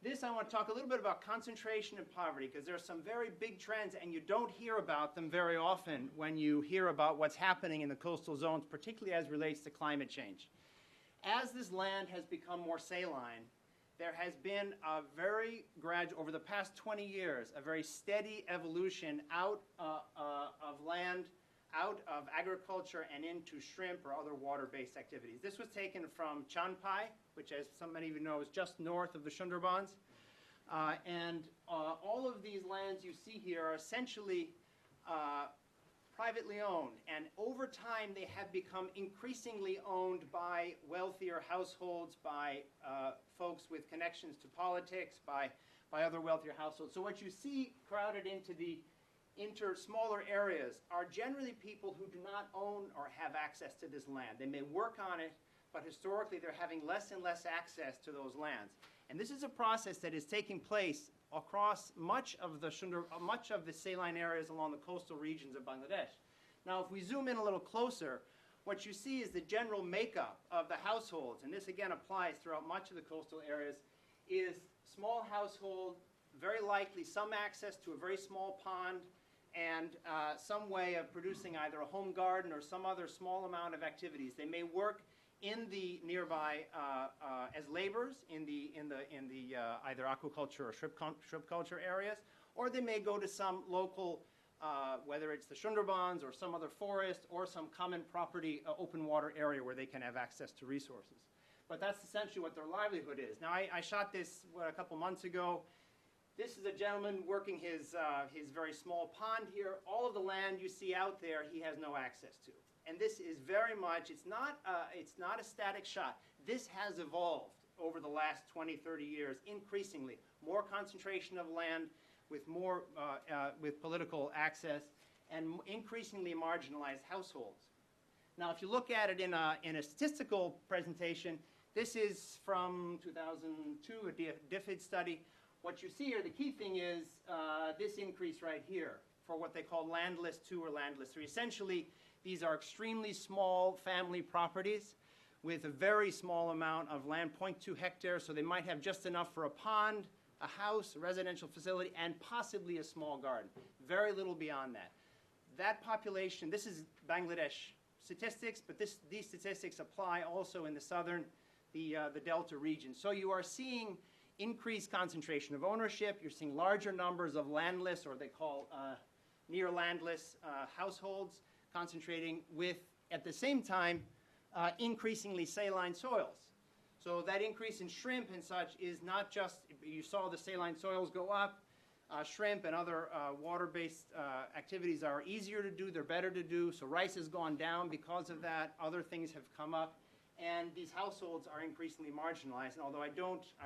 This, I want to talk a little bit about concentration and poverty, because there are some very big trends, and you don't hear about them very often when you hear about what's happening in the coastal zones, particularly as relates to climate change. As this land has become more saline, there has been a very gradual, over the past 20 years, a very steady evolution out of land, out of agriculture, and into shrimp or other water-based activities. This was taken from Chanpai, which, as many of you know, is just north of the Sundarbans. All of these lands you see here are essentially privately owned, and over time they have become increasingly owned by wealthier households, by folks with connections to politics, by other wealthier households. So what you see crowded into the smaller areas are generally people who do not own or have access to this land. They may work on it, but historically they're having less and less access to those lands. And this is a process that is taking place across much of the saline areas along the coastal regions of Bangladesh. Now, if we zoom in a little closer, what you see is the general makeup of the households, and this again applies throughout much of the coastal areas, is small household, very likely some access to a very small pond, and some way of producing either a home garden or some other small amount of activities. They may work in the nearby as laborers in the either aquaculture or shrimp culture areas, or they may go to some local, whether it's the Sundarbans or some other forest or some common property open water area where they can have access to resources. But that's essentially what their livelihood is. Now, I shot this a couple months ago. This is a gentleman working his very small pond here. All of the land you see out there, he has no access to. And this is very much, it's not a static shot. This has evolved over the last 20, 30 years, increasingly. More concentration of land with more, with political access, and increasingly marginalized households. Now, if you look at it in a statistical presentation, this is from 2002, a DFID study. What you see here, the key thing is this increase right here for what they call landless 2 or landless 3. Essentially, these are extremely small family properties with a very small amount of land, 0.2 hectares, so they might have just enough for a pond, a house, a residential facility, and possibly a small garden. Very little beyond that. That population, this is Bangladesh statistics, but these statistics apply also in the southern, the Delta region. So you are seeing increased concentration of ownership. You're seeing larger numbers of landless, or they call near landless households, concentrating with, at the same time, increasingly saline soils. So that increase in shrimp and such is not just, you saw the saline soils go up, shrimp and other water-based activities are easier to do, they're better to do, so rice has gone down because of that, other things have come up, and these households are increasingly marginalized. And although I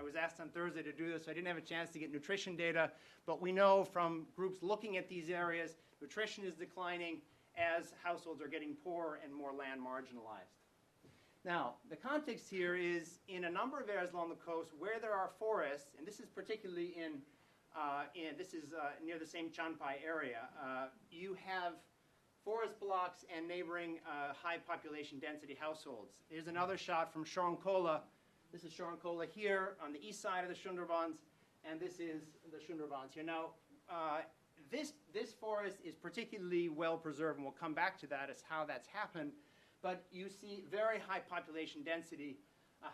was asked on Thursday to do this, so I didn't have a chance to get nutrition data, but we know from groups looking at these areas, nutrition is declining as households are getting poorer and more land marginalized. Now, the context here is in a number of areas along the coast where there are forests, and this is particularly near the same Chanpai area, you have forest blocks and neighboring high population density households. Here's another shot from Sharonkola. This is Sharonkola here on the east side of the Sundarbans, and this is the Sundarbans here. Now, this forest is particularly well preserved, and we'll come back to that as how that's happened, but you see very high population density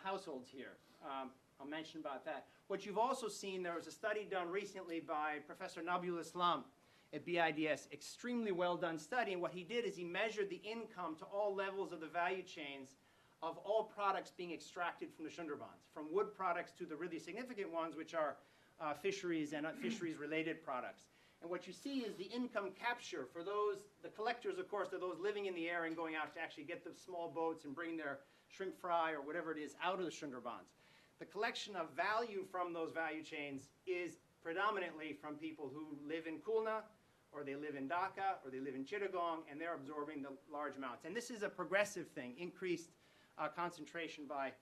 households here. I'll mention about that. What you've also seen, there was a study done recently by Professor Nabiul Islam at BIDS, extremely well done study, and what he did is he measured the income to all levels of the value chains of all products being extracted from the Sundarbans, from wood products to the really significant ones, which are fisheries and fisheries-related products. And what you see is the income capture for those, the collectors, of course, are those living in the area and going out to actually get the small boats and bring their shrimp fry or whatever it is out of the Sundarbans. The collection of value from those value chains is predominantly from people who live in Khulna or they live in Dhaka, or they live in Chittagong, and they're absorbing the large amounts. And this is a progressive thing, increased concentration by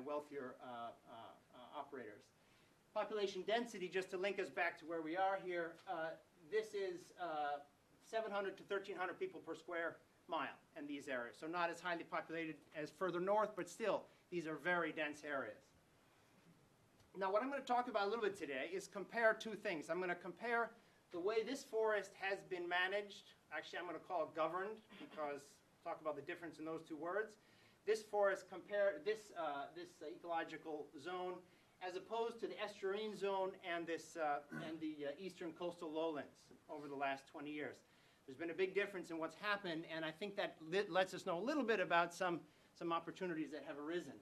wealthier operators. Population density, just to link us back to where we are here, this is 700 to 1,300 people per square mile in these areas. So not as highly populated as further north, but still, these are very dense areas. Now, what I'm going to talk about a little bit today is compare two things. I'm going to compare the way this forest has been managed. Actually, I'm going to call it governed, because talk about the difference in those two words. This forest this ecological zone, as opposed to the estuarine zone and the eastern coastal lowlands over the last 20 years. There's been a big difference in what's happened, and I think that lets us know a little bit about some opportunities that have arisen.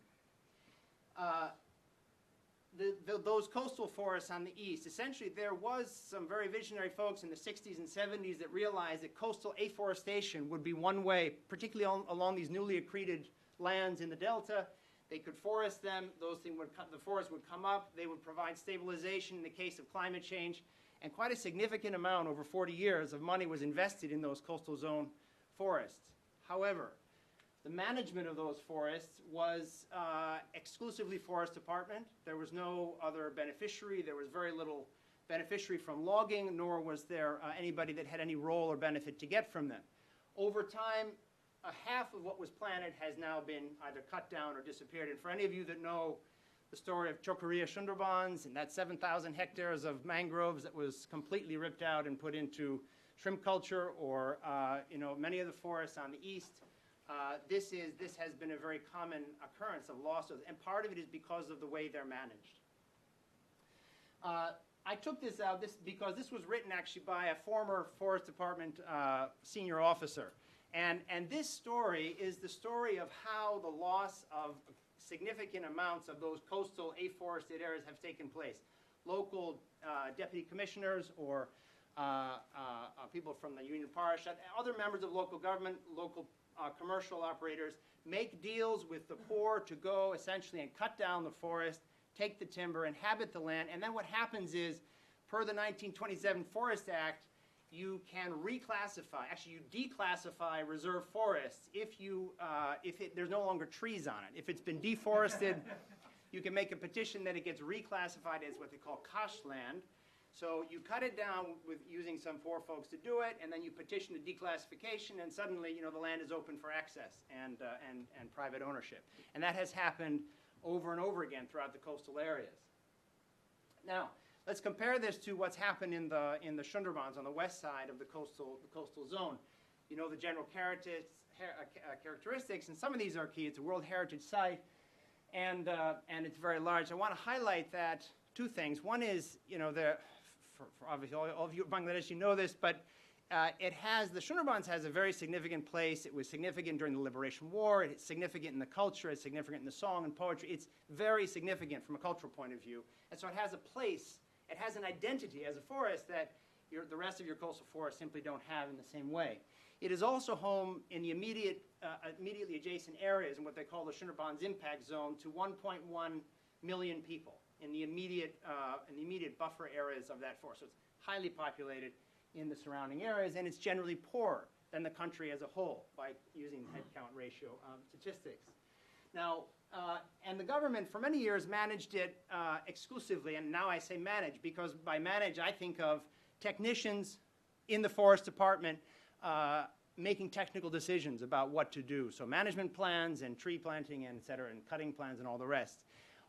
Those coastal forests on the east, essentially there was some very visionary folks in the 60s and 70s that realized that coastal afforestation would be one way, particularly along these newly accreted lands in the delta. They could forest them, the forest would come up, they would provide stabilization in the case of climate change, and quite a significant amount, over 40 years, of money was invested in those coastal zone forests. However, the management of those forests was exclusively Forest Department. There was no other beneficiary. There was very little beneficiary from logging, nor was there anybody that had any role or benefit to get from them. Over time, half of what was planted has now been either cut down or disappeared. And for any of you that know the story of Chokeria Sundarbans and that 7,000 hectares of mangroves that was completely ripped out and put into shrimp culture, or many of the forests on the east, this has been a very common occurrence of losses, and part of it is because of the way they're managed. I took this out because this was written actually by a former Forest Department senior officer. And this story is the story of how the loss of significant amounts of those coastal afforested areas have taken place. Local deputy commissioners or people from the Union Parishad, other members of local government, local commercial operators make deals with the poor to go essentially and cut down the forest, take the timber, inhabit the land, and then what happens is, per the 1927 Forest Act, you can reclassify, actually you declassify reserve forests if there's no longer trees on it. If it's been deforested, you can make a petition that it gets reclassified as what they call kosh land. So you cut it down with using some poor folks to do it, and then you petition the declassification, and suddenly the land is open for access and private ownership. And that has happened over and over again throughout the coastal areas. Now, let's compare this to what's happened in the Sundarbans on the west side of the coastal zone. You know the general characteristics, and some of these are key. It's a World Heritage Site, and it's very large. I want to highlight that two things. One is, for obviously all of you in Bangladesh, you know this, but the Sundarbans has a very significant place. It was significant during the Liberation War. It's significant in the culture. It's significant in the song and poetry. It's very significant from a cultural point of view. And so it has a place. It has an identity as a forest that the rest of your coastal forests simply don't have in the same way. It is also home in the immediately adjacent areas in what they call the Sundarbans Impact Zone to 1.1 million people in the immediate buffer areas of that forest. So it's highly populated in the surrounding areas, and it's generally poorer than the country as a whole by using head count ratio statistics. Now, and the government for many years managed it exclusively, and now I say manage because by manage I think of technicians in the Forest Department making technical decisions about what to do. So management plans and tree planting and et cetera, and cutting plans and all the rest.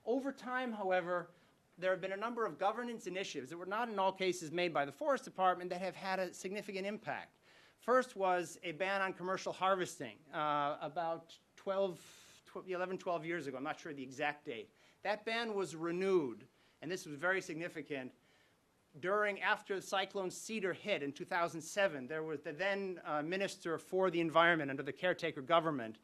Over time, however, there have been a number of governance initiatives that were not in all cases made by the Forest Department that have had a significant impact. First was a ban on commercial harvesting about 11, 12 years ago. I'm not sure the exact date. That ban was renewed, and this was very significant. After Cyclone Cedar hit in 2007, there was the then Minister for the Environment under the caretaker government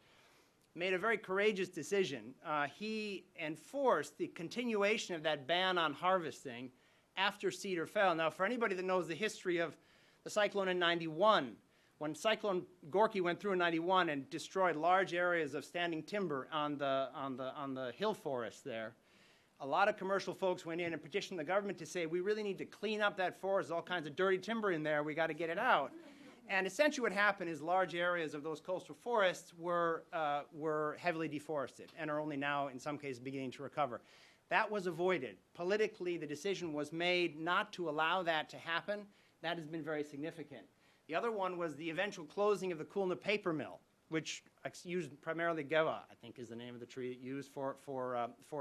made a very courageous decision. He enforced the continuation of that ban on harvesting after Cedar fell. Now, for anybody that knows the history of the cyclone in '91, when Cyclone Gorky went through in '91 and destroyed large areas of standing timber on the hill forest there, A lot of commercial folks went in and petitioned the government to say, we really need to clean up that forest. There's all kinds of dirty timber in there. We got to get it out. And essentially what happened is large areas of those coastal forests were heavily deforested and are only now, in some cases, beginning to recover. That was avoided. Politically, the decision was made not to allow that to happen. That has been very significant. The other one was the eventual closing of the Kulna paper mill, which used primarily geva, I think is the name of the tree it used for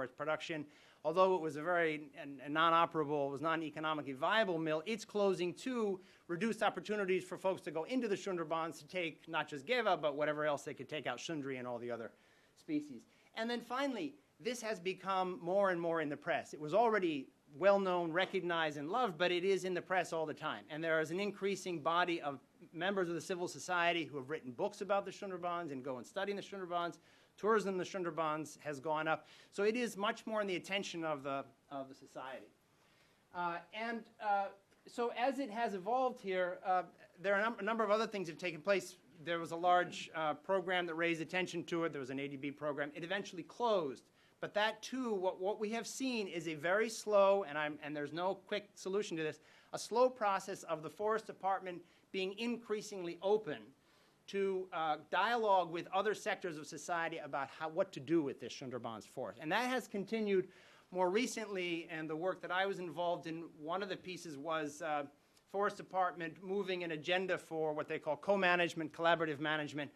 its production. Although it was a very non-operable, it was non-economically viable mill, its closing too reduced opportunities for folks to go into the Sundarbans to take not just geva, but whatever else they could take out, shundri and all the other species. And then finally, this has become more and more in the press. It was already well-known, recognized, and loved, but it is in the press all the time. And there is an increasing body of members of the civil society who have written books about the Sundarbans and go and study in the Sundarbans. Tourism in the Sundarbans has gone up. So it is much more in the attention of the society. So as it has evolved here, there are a number of other things that have taken place. There was a large program that raised attention to it. There was an ADB program. It eventually closed. But that, too, what we have seen is a very slow, and there's no quick solution to this, a slow process of the Forest Department being increasingly open to dialogue with other sectors of society about what to do with this Sundarbans forest. And that has continued more recently, and the work that I was involved in, one of the pieces was Forest Department moving an agenda for what they call co-management, collaborative management,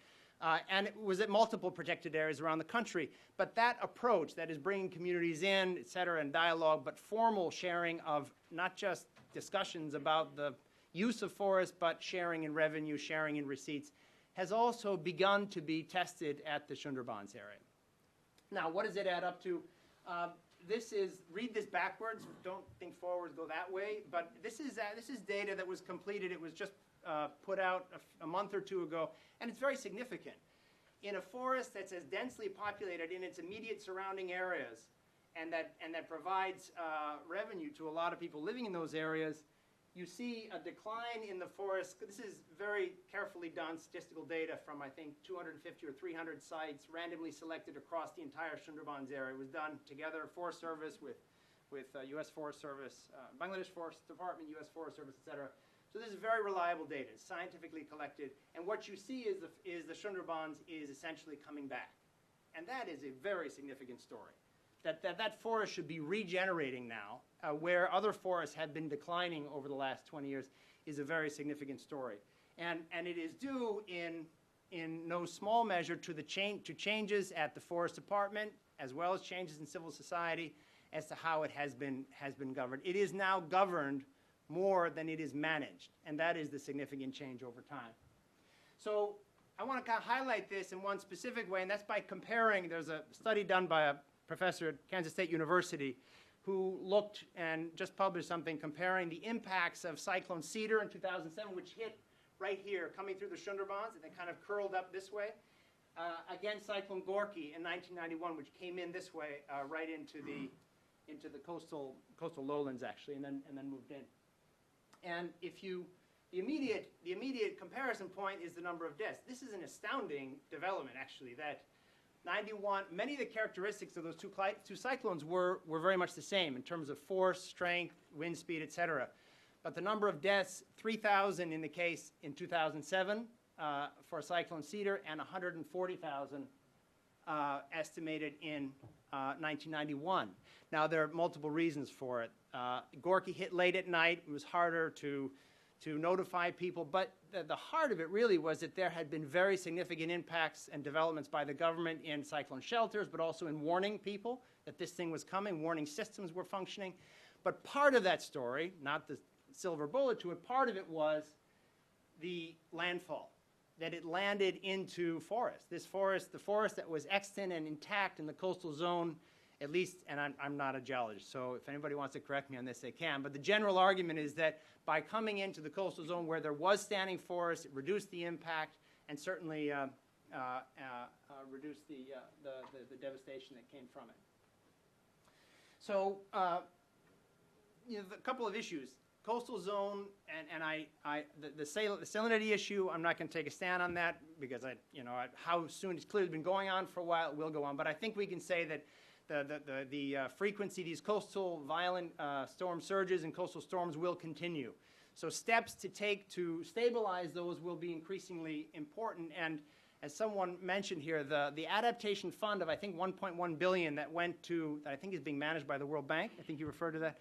and it was at multiple protected areas around the country. But that approach, that is bringing communities in, et cetera, and dialogue, but formal sharing of not just discussions about the use of forests, but sharing in revenue, sharing in receipts, has also begun to be tested at the Sundarbans area. Now, what does it add up to? Read this backwards, don't think forwards, go that way, but this is data that was completed. It was just put out a month or two ago, and it's very significant. In a forest that's as densely populated in its immediate surrounding areas, and that provides revenue to a lot of people living in those areas, you see a decline in the forest. This is very carefully done statistical data from, I think, 250 or 300 sites randomly selected across the entire Sundarbans area. It was done together, Forest Service with U.S. Forest Service, Bangladesh Forest Department, U.S. Forest Service, et cetera. So this is very reliable data. It's scientifically collected. And what you see is the Sundarbans is essentially coming back. And that is a very significant story. That forest should be regenerating now, where other forests have been declining over the last 20 years, is a very significant story. And it is due in no small measure to changes at the Forest Department, as well as changes in civil society, as to how it has been governed. It is now governed more than it is managed, and that is the significant change over time. So I want to kind of highlight this in one specific way, and that's by comparing. There's a study done by a professor at Kansas State University who looked and just published something comparing the impacts of Cyclone Cedar in 2007, which hit right here, coming through the Sundarbans, and then kind of curled up this way, against Cyclone Gorky in 1991, which came in this way, right into the coastal lowlands, actually, and then moved in. And the immediate comparison point is the number of deaths. This is an astounding development, actually, that 91, many of the characteristics of those two cyclones were very much the same in terms of force, strength, wind speed, et cetera. But the number of deaths, 3,000 in the case in 2007 for Cyclone Cedar, and 140,000 estimated in 1991. Now, there are multiple reasons for it. Gorky hit late at night. It was harder to notify people, but the heart of it really was that there had been very significant impacts and developments by the government in cyclone shelters, but also in warning people that this thing was coming. Warning systems were functioning. But part of that story, not the silver bullet to it, part of it was the landfall, that it landed into forest. This forest, the forest that was extant and intact in the coastal zone, at least, and I'm not a geologist, so if anybody wants to correct me on this, they can. But the general argument is that by coming into the coastal zone where there was standing forest, it reduced the impact and certainly reduced the devastation that came from it. So, a couple of issues. Coastal zone and the salinity issue, I'm not going to take a stand on that because how soon it's clearly been going on for a while, it will go on. But I think we can say that the frequency, these coastal violent storm surges and coastal storms will continue. So steps to take to stabilize those will be increasingly important. And as someone mentioned here, the adaptation fund of, I think, $1.1 billion that went to, that I think is being managed by the World Bank, I think you referred to that,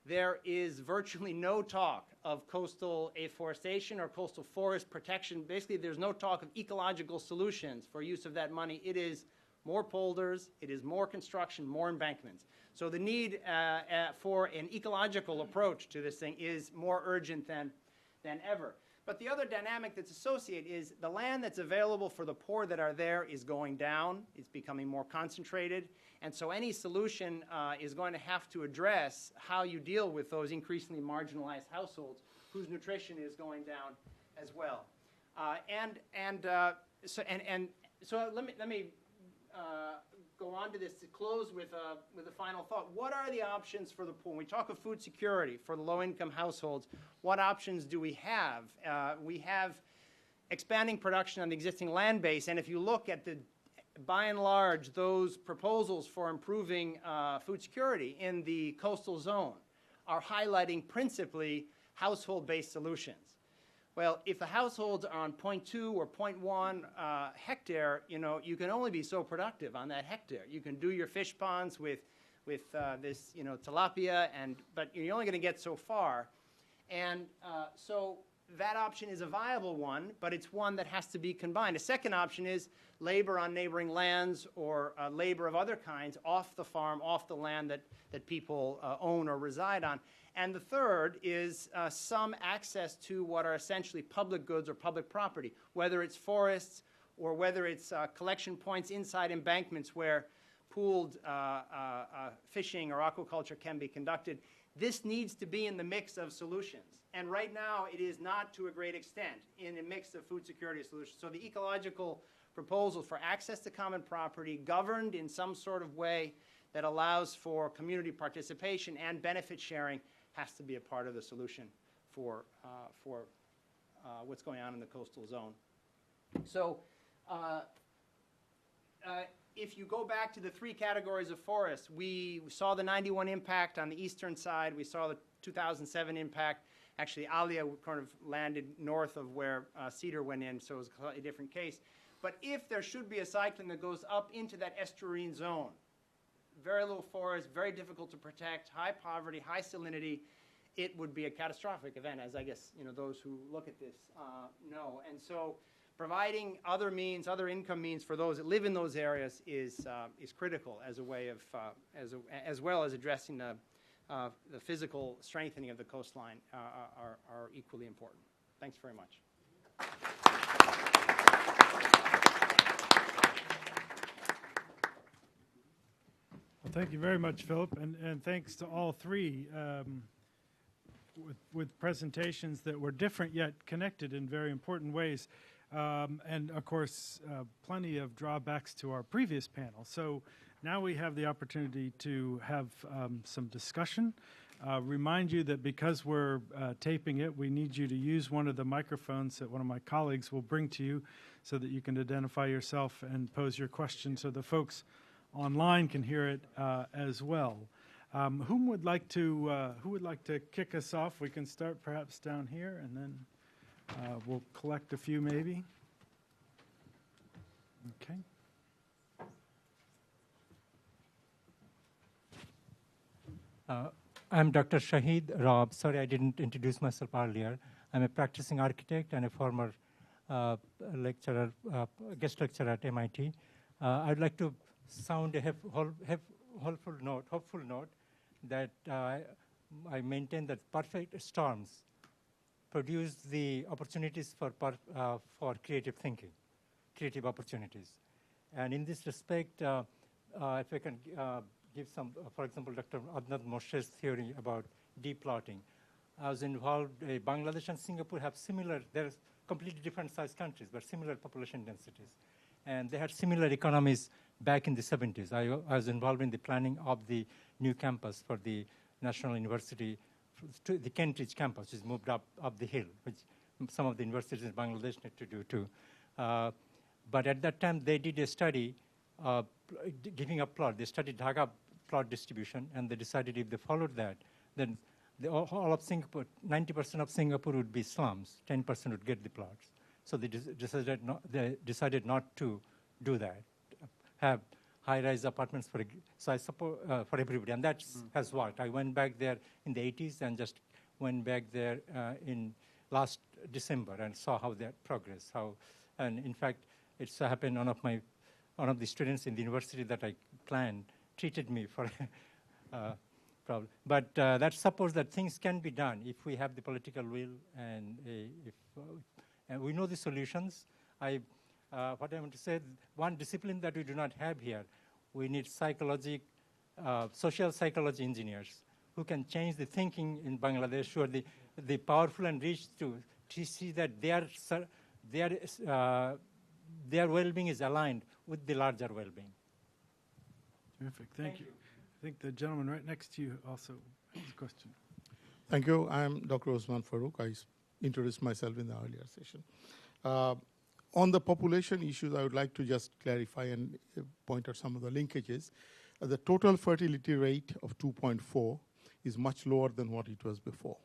there is virtually no talk of coastal afforestation or coastal forest protection. Basically, there's no talk of ecological solutions for use of that money. It is more polders, it is more construction, more embankments. So the need for an ecological approach to this thing is more urgent than ever. But the other dynamic that's associated is the land that's available for the poor that are there is going down. It's becoming more concentrated. And so any solution is going to have to address how you deal with those increasingly marginalized households whose nutrition is going down as well. So let me go on to this to close with a final thought. What are the options for the poor? When we talk of food security for the low-income households, what options do we have? We have expanding production on the existing land base, and if you look at by and large, those proposals for improving food security in the coastal zone are highlighting principally household-based solutions. Well, if the households are on 0.2 or 0.1 hectare, you can only be so productive on that hectare. You can do your fish ponds with this, tilapia, but you're only going to get so far. And so that option is a viable one, but it's one that has to be combined. A second option is labor on neighboring lands or labor of other kinds off the farm, off the land that people own or reside on. And the third is some access to what are essentially public goods or public property, whether it's forests or whether it's collection points inside embankments where pooled fishing or aquaculture can be conducted. This needs to be in the mix of solutions. And right now, it is not to a great extent in a mix of food security solutions. So the ecological proposal for access to common property governed in some sort of way that allows for community participation and benefit sharing has to be a part of the solution for what's going on in the coastal zone. So if you go back to the three categories of forests, we saw the 91 impact on the eastern side. We saw the 2007 impact. Actually, Alia kind of landed north of where Cedar went in, so it was a slightly different case. But if there should be a cyclone that goes up into that estuarine zone, very little forest, very difficult to protect, high poverty, high salinity, it would be a catastrophic event, as I guess those who look at this know. And so providing other means, other income means for those that live in those areas is critical as a way of, as well as addressing the physical strengthening of the coastline are equally important. Thanks very much. Well, thank you very much, Philip, and thanks to all three with presentations that were different yet connected in very important ways. And of course, plenty of drawbacks to our previous panel. So now we have the opportunity to have some discussion. Remind you that because we're taping it, we need you to use one of the microphones that one of my colleagues will bring to you so that you can identify yourself and pose your question so the folks online can hear it as well. Who would like to kick us off? We can start perhaps down here, and then we'll collect a few maybe. Okay. I'm Dr. Shahid Rob. Sorry, I didn't introduce myself earlier. I'm a practicing architect and a former lecturer, guest lecturer at MIT. I'd like to sound a hopeful note that I maintain that perfect storms produce the opportunities for creative thinking, creative opportunities. And in this respect, if I can give some, for example, Dr. Adnan Moshe's theory about deplotting. I was involved, Bangladesh and Singapore have similar, they're completely different sized countries, but similar population densities. And they had similar economies back in the 70s. I was involved in the planning of the new campus for the National University, the Kentridge campus, which is moved up the hill, which some of the universities in Bangladesh need to do too. But at that time, they did a study giving a plot. They studied Dhaka plot distribution, and they decided if they followed that, then all of Singapore, 90% of Singapore would be slums, 10% would get the plots. So they decided not to do that, have high-rise apartments for everybody, and that has worked. I went back there in the 80s and just went back there in last December and saw how that progress. And in fact, it's happened. One of the students in the university that I planned treated me for problem. But that supports that things can be done if we have the political will and and we know the solutions. What I want to say, one discipline that we do not have here, we need social psychology engineers who can change the thinking in Bangladesh, who are the powerful and rich to see that their well-being is aligned with the larger well-being. Terrific, thank you. I think the gentleman right next to you also has a question. Thank you. I'm Dr. Osman Farouk. I introduced myself in the earlier session. On the population issues, I would like to just clarify and point out some of the linkages. The total fertility rate of 2.4 is much lower than what it was before.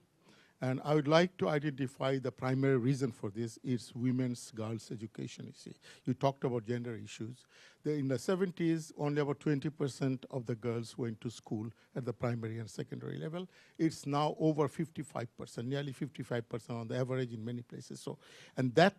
And I would like to identify the primary reason for this is women's, girls' education, you see. You talked about gender issues. In the 70s, only about 20% of the girls went to school at the primary and secondary level. It's now over 55%, nearly 55% on the average in many places. And that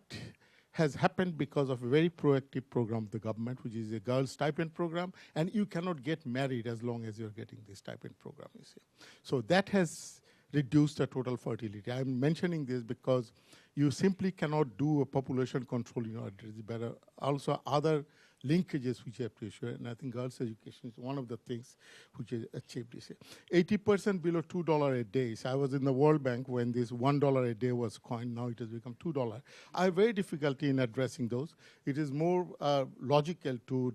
has happened because of a very proactive program of the government, which is a girls' stipend program, and you cannot get married as long as you're getting this stipend program, you see. So that has reduced the total fertility. I'm mentioning this because you simply cannot do a population control in order to do better. Also, other linkages which you have to issue, and I think girls' education is one of the things which is achieved this year. 80% below $2 a day. So I was in the World Bank when this $1 a day was coined. Now it has become $2. I have very difficulty in addressing those. It is more logical to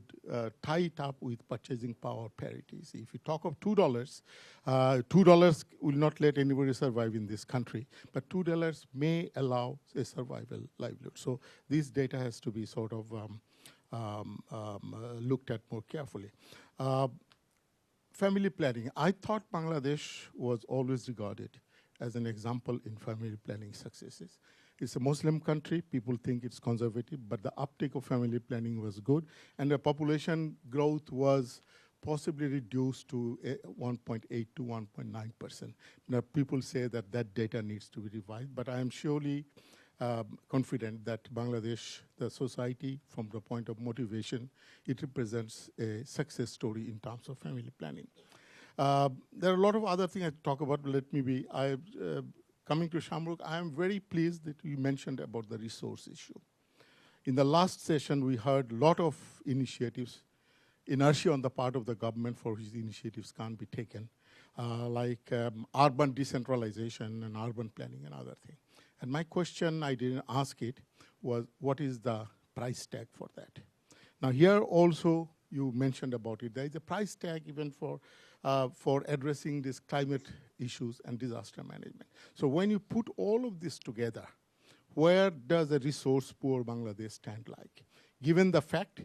tie it up with purchasing power parity. See, if you talk of $2, $2 will not let anybody survive in this country, but $2 may allow a survival livelihood. So this data has to be sort of looked at more carefully. Family planning. I thought Bangladesh was always regarded as an example in family planning successes. It's a Muslim country. People think it's conservative, but the uptake of family planning was good, and the population growth was possibly reduced to 1.8 to 1.9%. Now, people say that that data needs to be revised, but I am surely confident that Bangladesh, the society, from the point of motivation, it represents a success story in terms of family planning. There are a lot of other things I talk about, but let me be. Coming to Shamrukh, I am very pleased that you mentioned about the resource issue. In the last session, we heard a lot of initiatives, inertia on the part of the government for which the initiatives can't be taken, like urban decentralization and urban planning and other things. And my question, I didn't ask it, was what is the price tag for that? Now here also, you mentioned about it. There is a price tag even for addressing these climate issues and disaster management. So when you put all of this together, where does a resource poor Bangladesh stand like? Given the fact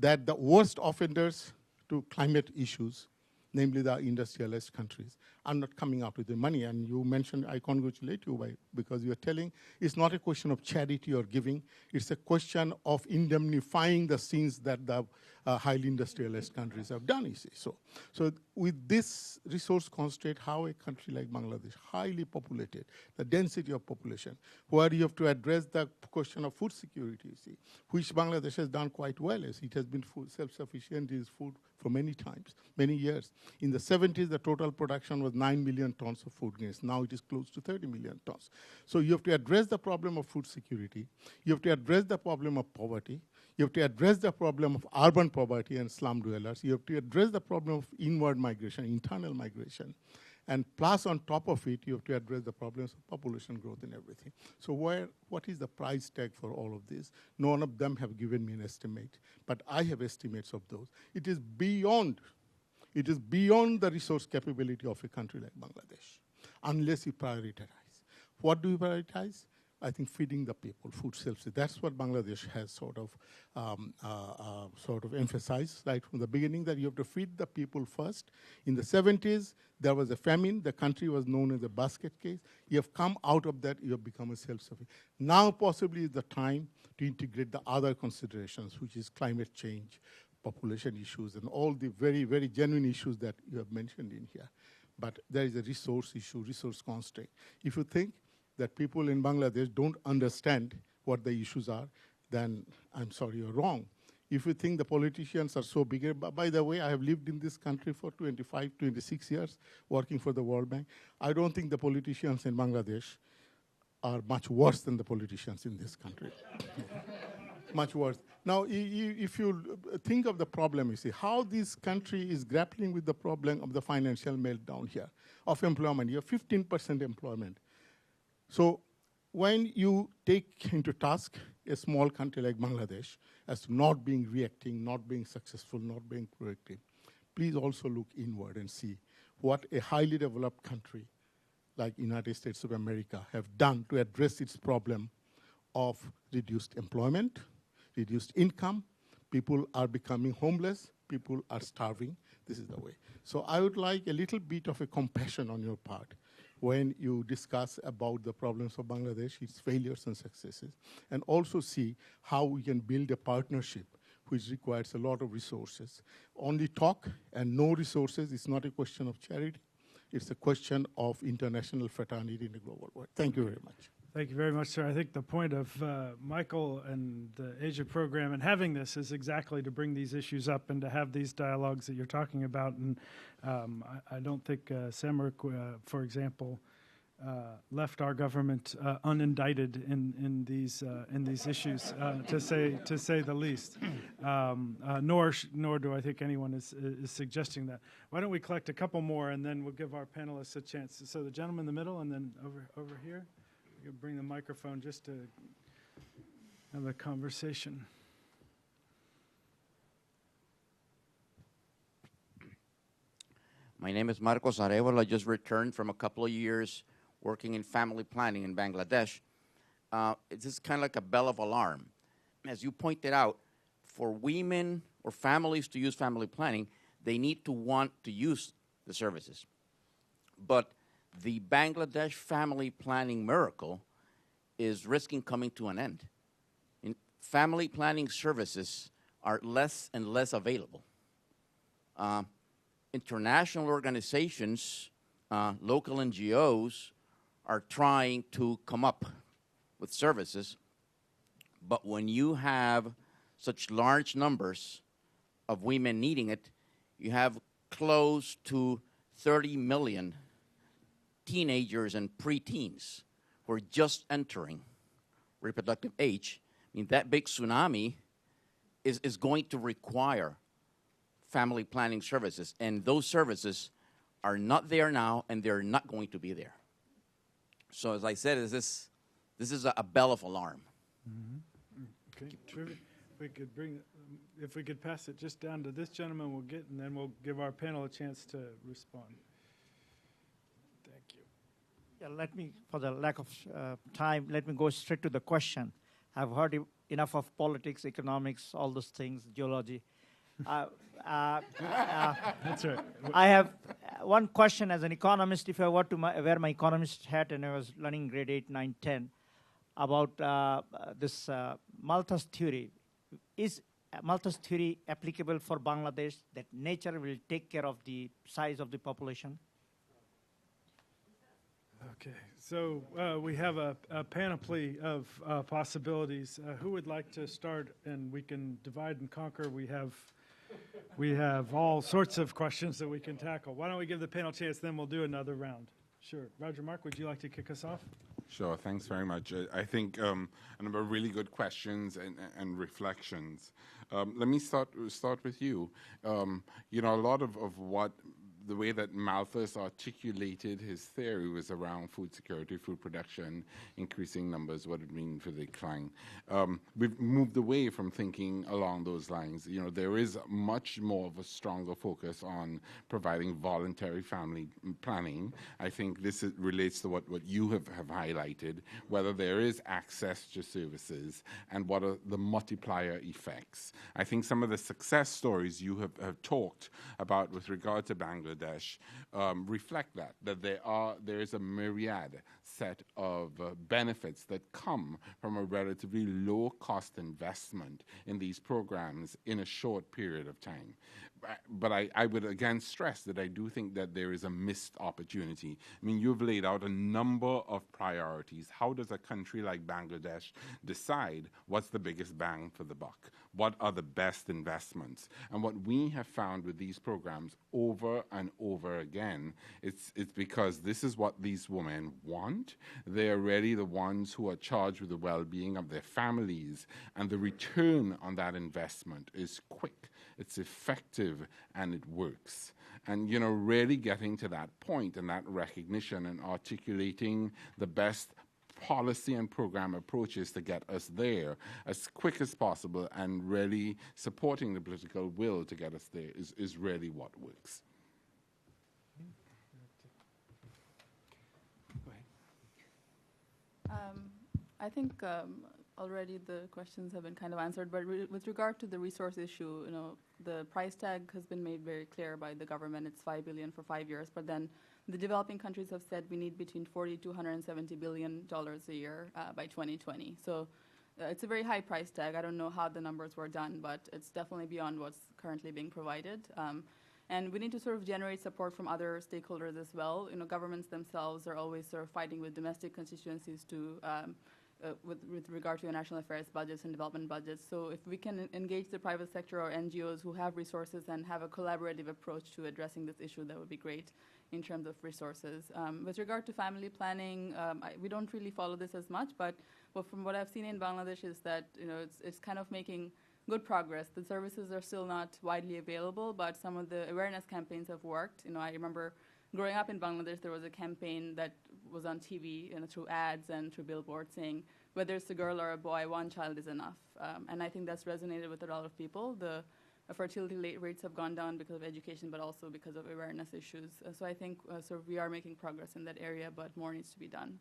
that the worst offenders to climate issues, namely the industrialized countries, are not coming out with the money. And you mentioned, I congratulate you because you are telling it's not a question of charity or giving. It's a question of indemnifying the sins that the highly industrialized countries have done, you see. So with this resource constraint, how a country like Bangladesh, highly populated, the density of population, where you have to address the question of food security, you see, which Bangladesh has done quite well, as it has been self-sufficient in food for many times, many years. In the 70s, the total production was 9 million tons of food grains. Now it is close to 30 million tons. So you have to address the problem of food security. You have to address the problem of poverty. You have to address the problem of urban poverty and slum dwellers. You have to address the problem of inward migration, internal migration. And plus, on top of it, you have to address the problems of population growth and everything. So what is the price tag for all of this? None of them have given me an estimate, but I have estimates of those. It is beyond the resource capability of a country like Bangladesh, unless you prioritize. What do you prioritize? I think feeding the people, food self-sufficiency. That's what Bangladesh has sort of emphasized right from the beginning, that you have to feed the people first. In the 70s, there was a famine. The country was known as a basket case. You have come out of that. You have become a self-sufficient. Now possibly is the time to integrate the other considerations, which is climate change, population issues, and all the very, very genuine issues that you have mentioned in here. But there is a resource issue, resource constraint. If you think that people in Bangladesh don't understand what the issues are, then I'm sorry, you're wrong. If you think the politicians are so bigger, by the way, I have lived in this country for 25, 26 years, working for the World Bank. I don't think the politicians in Bangladesh are much worse than the politicians in this country. Much worse. Now, if you think of the problem, you see, how this country is grappling with the problem of the financial meltdown here, of employment. You have 15% employment. So when you take into task a small country like Bangladesh as to not being reacting, not being successful, not being proactive, please also look inward and see what a highly developed country like United States of America have done to address its problem of reduced employment, reduced income. People are becoming homeless. People are starving. This is the way. So I would like a little bit of a compassion on your part when you discuss about the problems of Bangladesh, its failures and successes, and also see how we can build a partnership which requires a lot of resources. Only talk and no resources is not a question of charity. It's a question of international fraternity in the global world. Thank you very much. Thank you very much, sir. I think the point of Michael and the Asia program and having this is exactly to bring these issues up and to have these dialogues that you're talking about. And I don't think Samark, for example, left our government unindicted in these issues, to say the least. Nor do I think anyone is suggesting that. Why don't we collect a couple more and then we'll give our panelists a chance. So the gentleman in the middle and then over here. You bring the microphone just to have a conversation. My name is Marcos Arevalo. I just returned from a couple of years working in family planning in Bangladesh. It's just kind of like a bell of alarm. As you pointed out, for women or families to use family planning, they need to want to use the services. But the Bangladesh family planning miracle is risking coming to an end. Family planning services are less and less available. International organizations, local NGOs, are trying to come up with services, but when you have such large numbers of women needing it, you have close to 30 million teenagers and preteens who are just entering reproductive age. I mean, that big tsunami is going to require family planning services, and those services are not there now, and they're not going to be there. So, as I said, this is a bell of alarm. Mm-hmm. Okay, terrific. If we could pass it just down to this gentleman, and then we'll give our panel a chance to respond. Thank you. Yeah, let me, for the lack of time, let me go straight to the question. I've heard enough of politics, economics, all those things, geology. That's right. I have one question as an economist. If I were to wear my economist hat and I was learning grade 8, 9, 10 about this Malthus theory, is Malthus theory applicable for Bangladesh, that nature will take care of the size of the population? Okay, so we have a panoply of possibilities. Who would like to start? And we can divide and conquer. We have all sorts of questions that we can tackle. Why don't we give the panel a chance, then we'll do another round. Sure. Roger Mark, would you like to kick us off? Sure, thanks very much. I think a number of really good questions and reflections. Let me start with you. You know, a lot of what the way that Malthus articulated his theory was around food security, food production, increasing numbers, what it means for the decline. We've moved away from thinking along those lines. You know, there is much more of a stronger focus on providing voluntary family planning. I think this relates to what you have highlighted, whether there is access to services and what are the multiplier effects. I think some of the success stories you have talked about with regard to Bangladesh reflect that there is a myriad set of benefits that come from a relatively low-cost investment in these programs in a short period of time. But I would again stress that I do think that there is a missed opportunity. I mean, you've laid out a number of priorities. How does a country like Bangladesh decide what's the biggest bang for the buck? What are the best investments? And what we have found with these programs over and over again, it's because this is what these women want. They're really the ones who are charged with the well-being of their families, and the return on that investment is quick, it's effective, and it works. And, you know, really getting to that point and that recognition and articulating the best policy and program approaches to get us there as quick as possible, and really supporting the political will to get us there is really what works. Go ahead. I think already the questions have been kind of answered, but with regard to the resource issue, you know, the price tag has been made very clear by the government. It's $5 billion for 5 years, but then the developing countries have said we need between $40 to $170 billion a year by 2020. So it's a very high price tag. I don't know how the numbers were done, but it's definitely beyond what's currently being provided. And we need to sort of generate support from other stakeholders as well. You know, governments themselves are always sort of fighting with domestic constituencies to with regard to national affairs budgets and development budgets. So if we can engage the private sector or NGOs who have resources and have a collaborative approach to addressing this issue, that would be great in terms of resources. With regard to family planning, we don't really follow this as much, but from what I've seen in Bangladesh is that, you know, it's kind of making good progress. The services are still not widely available, but some of the awareness campaigns have worked. You know, I remember growing up in Bangladesh, there was a campaign that was on TV, you know, through ads and through billboards saying, whether it's a girl or a boy, one child is enough. And I think that's resonated with a lot of people. The fertility rates have gone down because of education, but also because of awareness issues. So I think we are making progress in that area, but more needs to be done.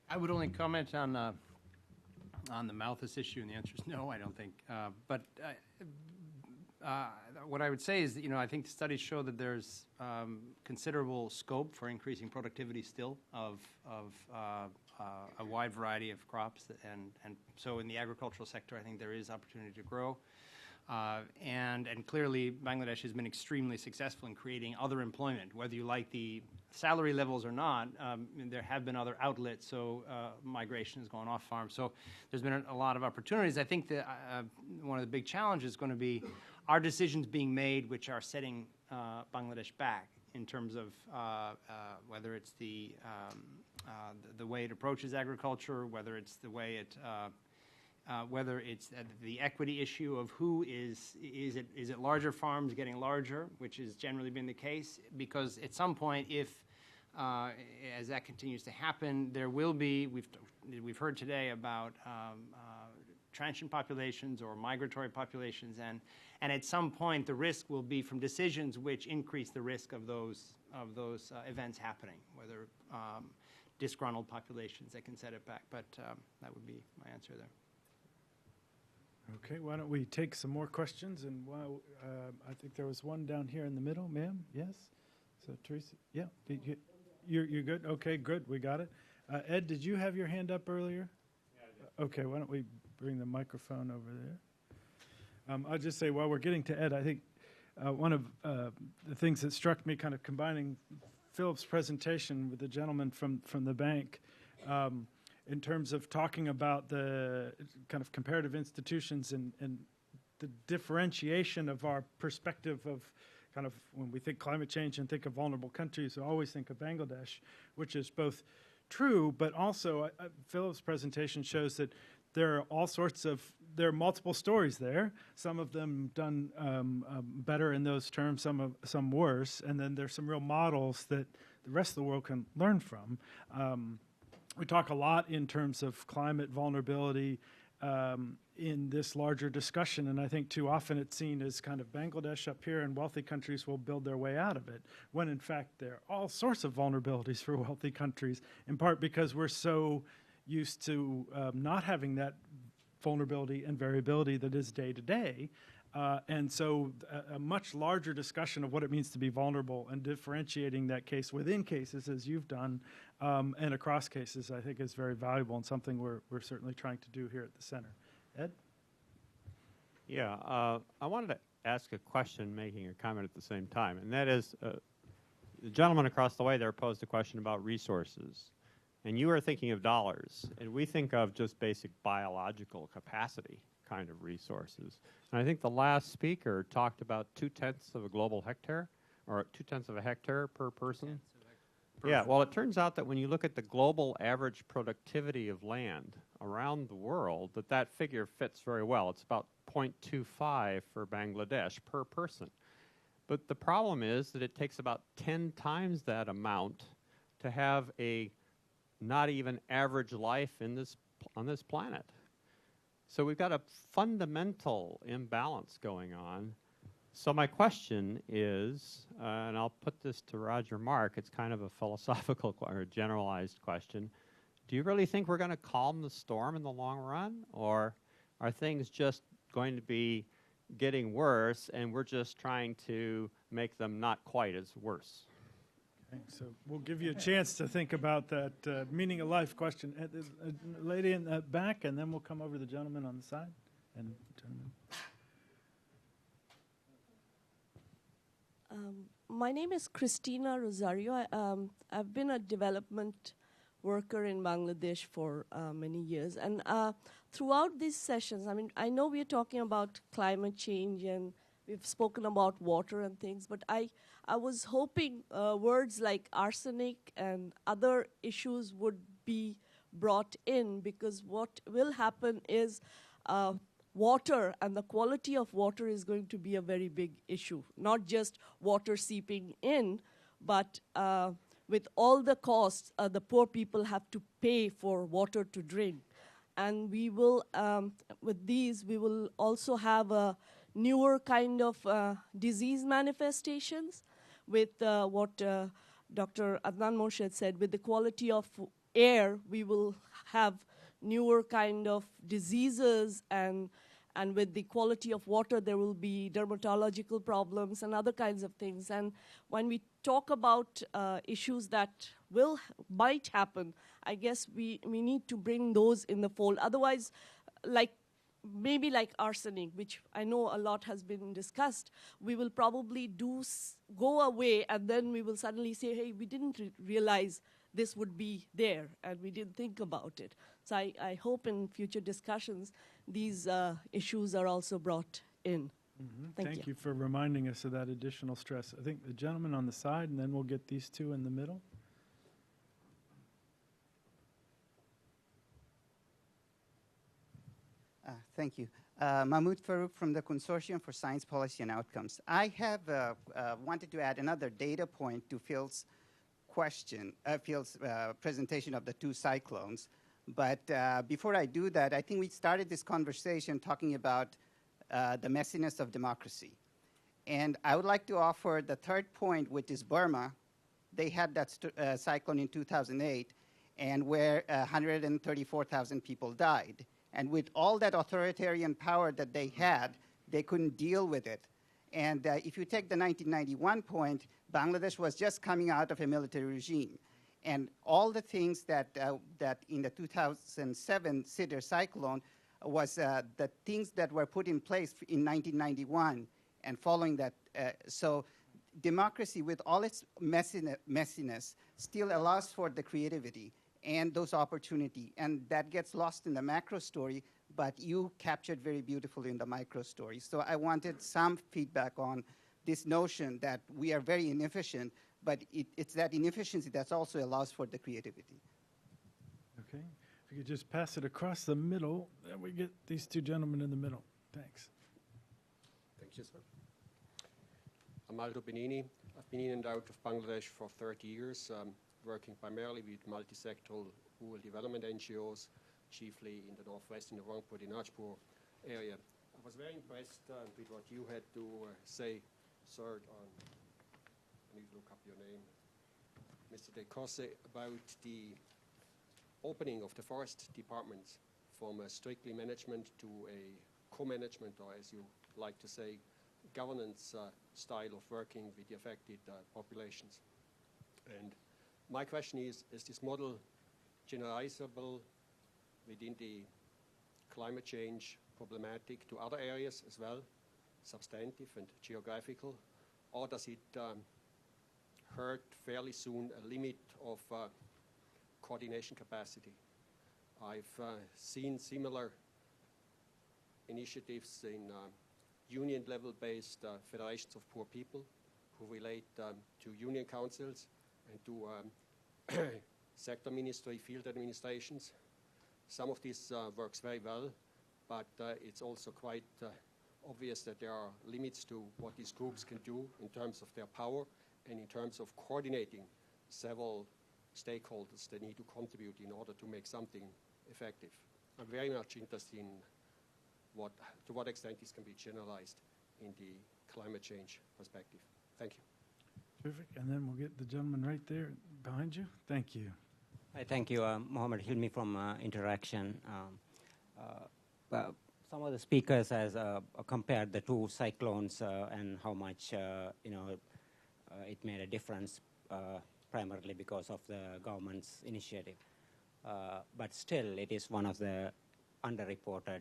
I would only comment on the Malthus issue, and the answer is no, I don't think. What I would say is that, you know, I think the studies show that there's considerable scope for increasing productivity still of a wide variety of crops, and so in the agricultural sector, I think there is opportunity to grow. And clearly, Bangladesh has been extremely successful in creating other employment, whether you like the salary levels or not. There have been other outlets, so migration has gone off farm. So there's been a lot of opportunities. I think that one of the big challenges is going to be are decisions being made which are setting Bangladesh back in terms of whether it's the way it approaches agriculture, whether it's the way it whether it's the equity issue of who is it larger farms getting larger, which has generally been the case, because at some point, if as that continues to happen, there will be, we've heard today about transient populations or migratory populations, and at some point the risk will be from decisions which increase the risk of those events happening, whether disgruntled populations that can set it back. But that would be my answer there. Okay, why don't we take some more questions? And while I think there was one down here in the middle, ma'am. Yes. So Teresa, yeah, you're good. Okay, good. We got it. Ed, did you have your hand up earlier? Yeah, I did. Okay, why don't we bring the microphone over there? I'll just say while we're getting to Ed, I think one of the things that struck me, kind of combining Philip's presentation with the gentleman from the bank. In terms of talking about the kind of comparative institutions and the differentiation of our perspective of kind of when we think climate change and think of vulnerable countries, we always think of Bangladesh, which is both true, but also Philip's presentation shows that there are all sorts of, there are multiple stories there. Some of them done better in those terms, some worse, and then there's some real models that the rest of the world can learn from. We talk a lot in terms of climate vulnerability in this larger discussion, and I think too often it's seen as kind of Bangladesh up here and wealthy countries will build their way out of it, when in fact there are all sorts of vulnerabilities for wealthy countries, in part because we're so used to not having that vulnerability and variability that is day to day. And so a much larger discussion of what it means to be vulnerable and differentiating that case within cases, as you've done, and across cases, I think is very valuable and something we're certainly trying to do here at the center. Ed? Yeah, I wanted to ask a question, making a comment at the same time, and that is, the gentleman across the way there posed a question about resources, and you are thinking of dollars, and we think of just basic biological capacity kind of resources. And I think the last speaker talked about 2/10 of a global hectare, or 2/10 of a hectare per person. Yeah, well, it turns out that when you look at the global average productivity of land around the world, that figure fits very well. It's about 0.25 for Bangladesh per person. But the problem is that it takes about 10 times that amount to have a not even average life in on this planet. So we've got a fundamental imbalance going on. So my question is, and I'll put this to Roger Mark, it's kind of a philosophical or a generalized question. Do you really think we're going to calm the storm in the long run? Or are things just going to be getting worse and we're just trying to make them not quite as worse? Okay, so we'll give you a chance to think about that meaning of life question. A lady in the back, and then we'll come over to the gentleman on the side. And gentleman. My name is Christina Rosario. I've been a development worker in Bangladesh for many years. And throughout these sessions, I mean, I know we're talking about climate change and we've spoken about water and things, but I was hoping words like arsenic and other issues would be brought in, because what will happen is water and the quality of water is going to be a very big issue. Not just water seeping in, but with all the costs, the poor people have to pay for water to drink. And we will, with these, we will also have a newer kind of disease manifestations with what Dr. Adnan Morshed said. With the quality of air, we will have newer kind of diseases, and with the quality of water, there will be dermatological problems and other kinds of things. And when we talk about issues that might happen, I guess we need to bring those in the fold. Otherwise, maybe like arsenic, which I know a lot has been discussed, we will probably go away, and then we will suddenly say, hey, we didn't realize this would be there, and we didn't think about it. So I hope in future discussions, these issues are also brought in. Mm-hmm. Thank you for reminding us of that additional stress. I think the gentleman on the side, and then we'll get these two in the middle. Thank you. Mahmoud Farouk from the Consortium for Science Policy and Outcomes. I have wanted to add another data point to Phil's presentation of the two cyclones. But before I do that, I think we started this conversation talking about the messiness of democracy. And I would like to offer the third point, which is Burma. They had that cyclone in 2008, and where 134,000 people died. And with all that authoritarian power that they had, they couldn't deal with it. And if you take the 1991 point, Bangladesh was just coming out of a military regime. And all the things that in the 2007 Sidr cyclone was the things that were put in place in 1991 and following that. So democracy, with all its messiness, still allows for the creativity and those opportunity, and that gets lost in the macro story, but you captured very beautifully in the micro story. So I wanted some feedback on this notion that we are very inefficient, but it's that inefficiency that also allows for the creativity. Okay. If you you could just pass it across the middle, and we get these two gentlemen in the middle. Thanks. Thank you, sir. I'm Aldo Benini. I've been in and out of Bangladesh for 30 years, working primarily with multi-sectoral rural development NGOs, chiefly in the northwest, in the Rangpur Dinajpur area. I was very impressed with what you had to say, sir, on, I need to look up your name, Mr. De Cosse, about the opening of the forest departments from a strictly management to a co-management, or as you like to say, governance style of working with the affected populations. And my question is this model generalizable within the climate change problematic to other areas as well, substantive and geographical, or does it hurt fairly soon a limit of coordination capacity? I've seen similar initiatives in union-level-based federations of poor people who relate to union councils and to sector ministry, field administrations. Some of this works very well, but it's also quite obvious that there are limits to what these groups can do in terms of their power and in terms of coordinating several stakeholders that need to contribute in order to make something effective. I'm very much interested in to what extent this can be generalized in the climate change perspective. Thank you. Terrific. And then we'll get the gentleman right there behind you. Thank you. Hi, thank you. Mohammed Hilmi from Interaction. Some of the speakers has compared the two cyclones and how much it made a difference, primarily because of the government's initiative. But still, it is one of the underreported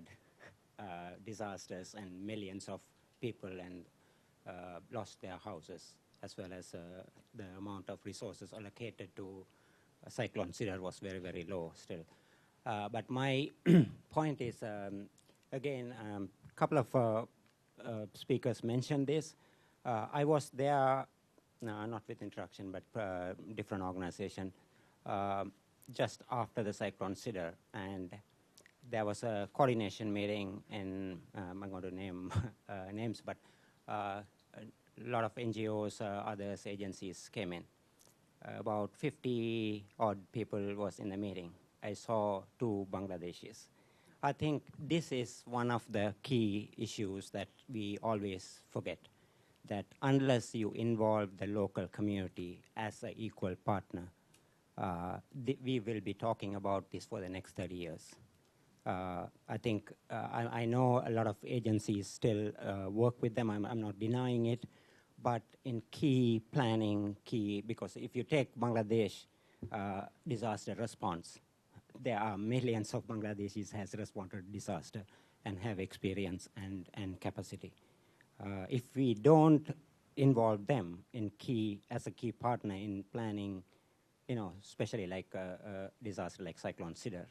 disasters, and millions of people lost their houses, as well as the amount of resources allocated to Cyclone Sidr was very, very low still. But my point is, again, a couple of speakers mentioned this. I was there, not with Interaction, but different organization, just after the Cyclone Sidr, and there was a coordination meeting, and I'm going to name names, but a lot of NGOs, others, agencies came in. About 50-odd people was in the meeting. I saw 2 Bangladeshis. I think this is one of the key issues that we always forget, that unless you involve the local community as an equal partner, we will be talking about this for the next 30 years. I think I know a lot of agencies still work with them. I'm not denying it. But in key planning, because if you take Bangladesh disaster response, there are millions of Bangladeshis has responded to disaster and have experience and capacity. If we don't involve them as a key partner in planning, especially like a disaster like Cyclone Sidr,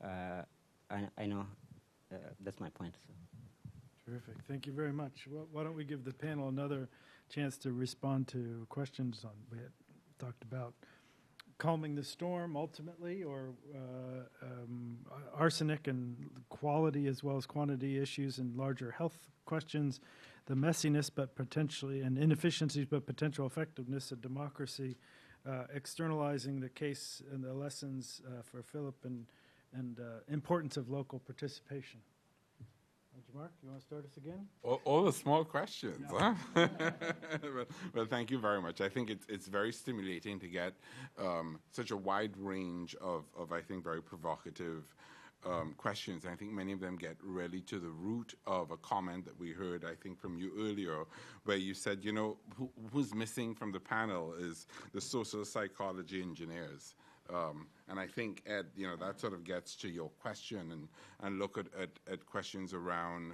I know that's my point. So. Terrific. Thank you very much. Well, why don't we give the panel another chance to respond to questions on we had talked about calming the storm ultimately, or arsenic and quality as well as quantity issues and larger health questions, the messiness but potentially and inefficiencies but potential effectiveness of democracy, externalizing the case and the lessons for Philip and importance of local participation. Mark, you want to start us again? All the small questions, huh? Well, thank you very much. I think it's very stimulating to get such a wide range of I think, very provocative questions. I think many of them get really to the root of a comment that we heard, I think, from you earlier, where you said, who's missing from the panel is the social psychology engineers. And I think, Ed, that sort of gets to your question and look at questions around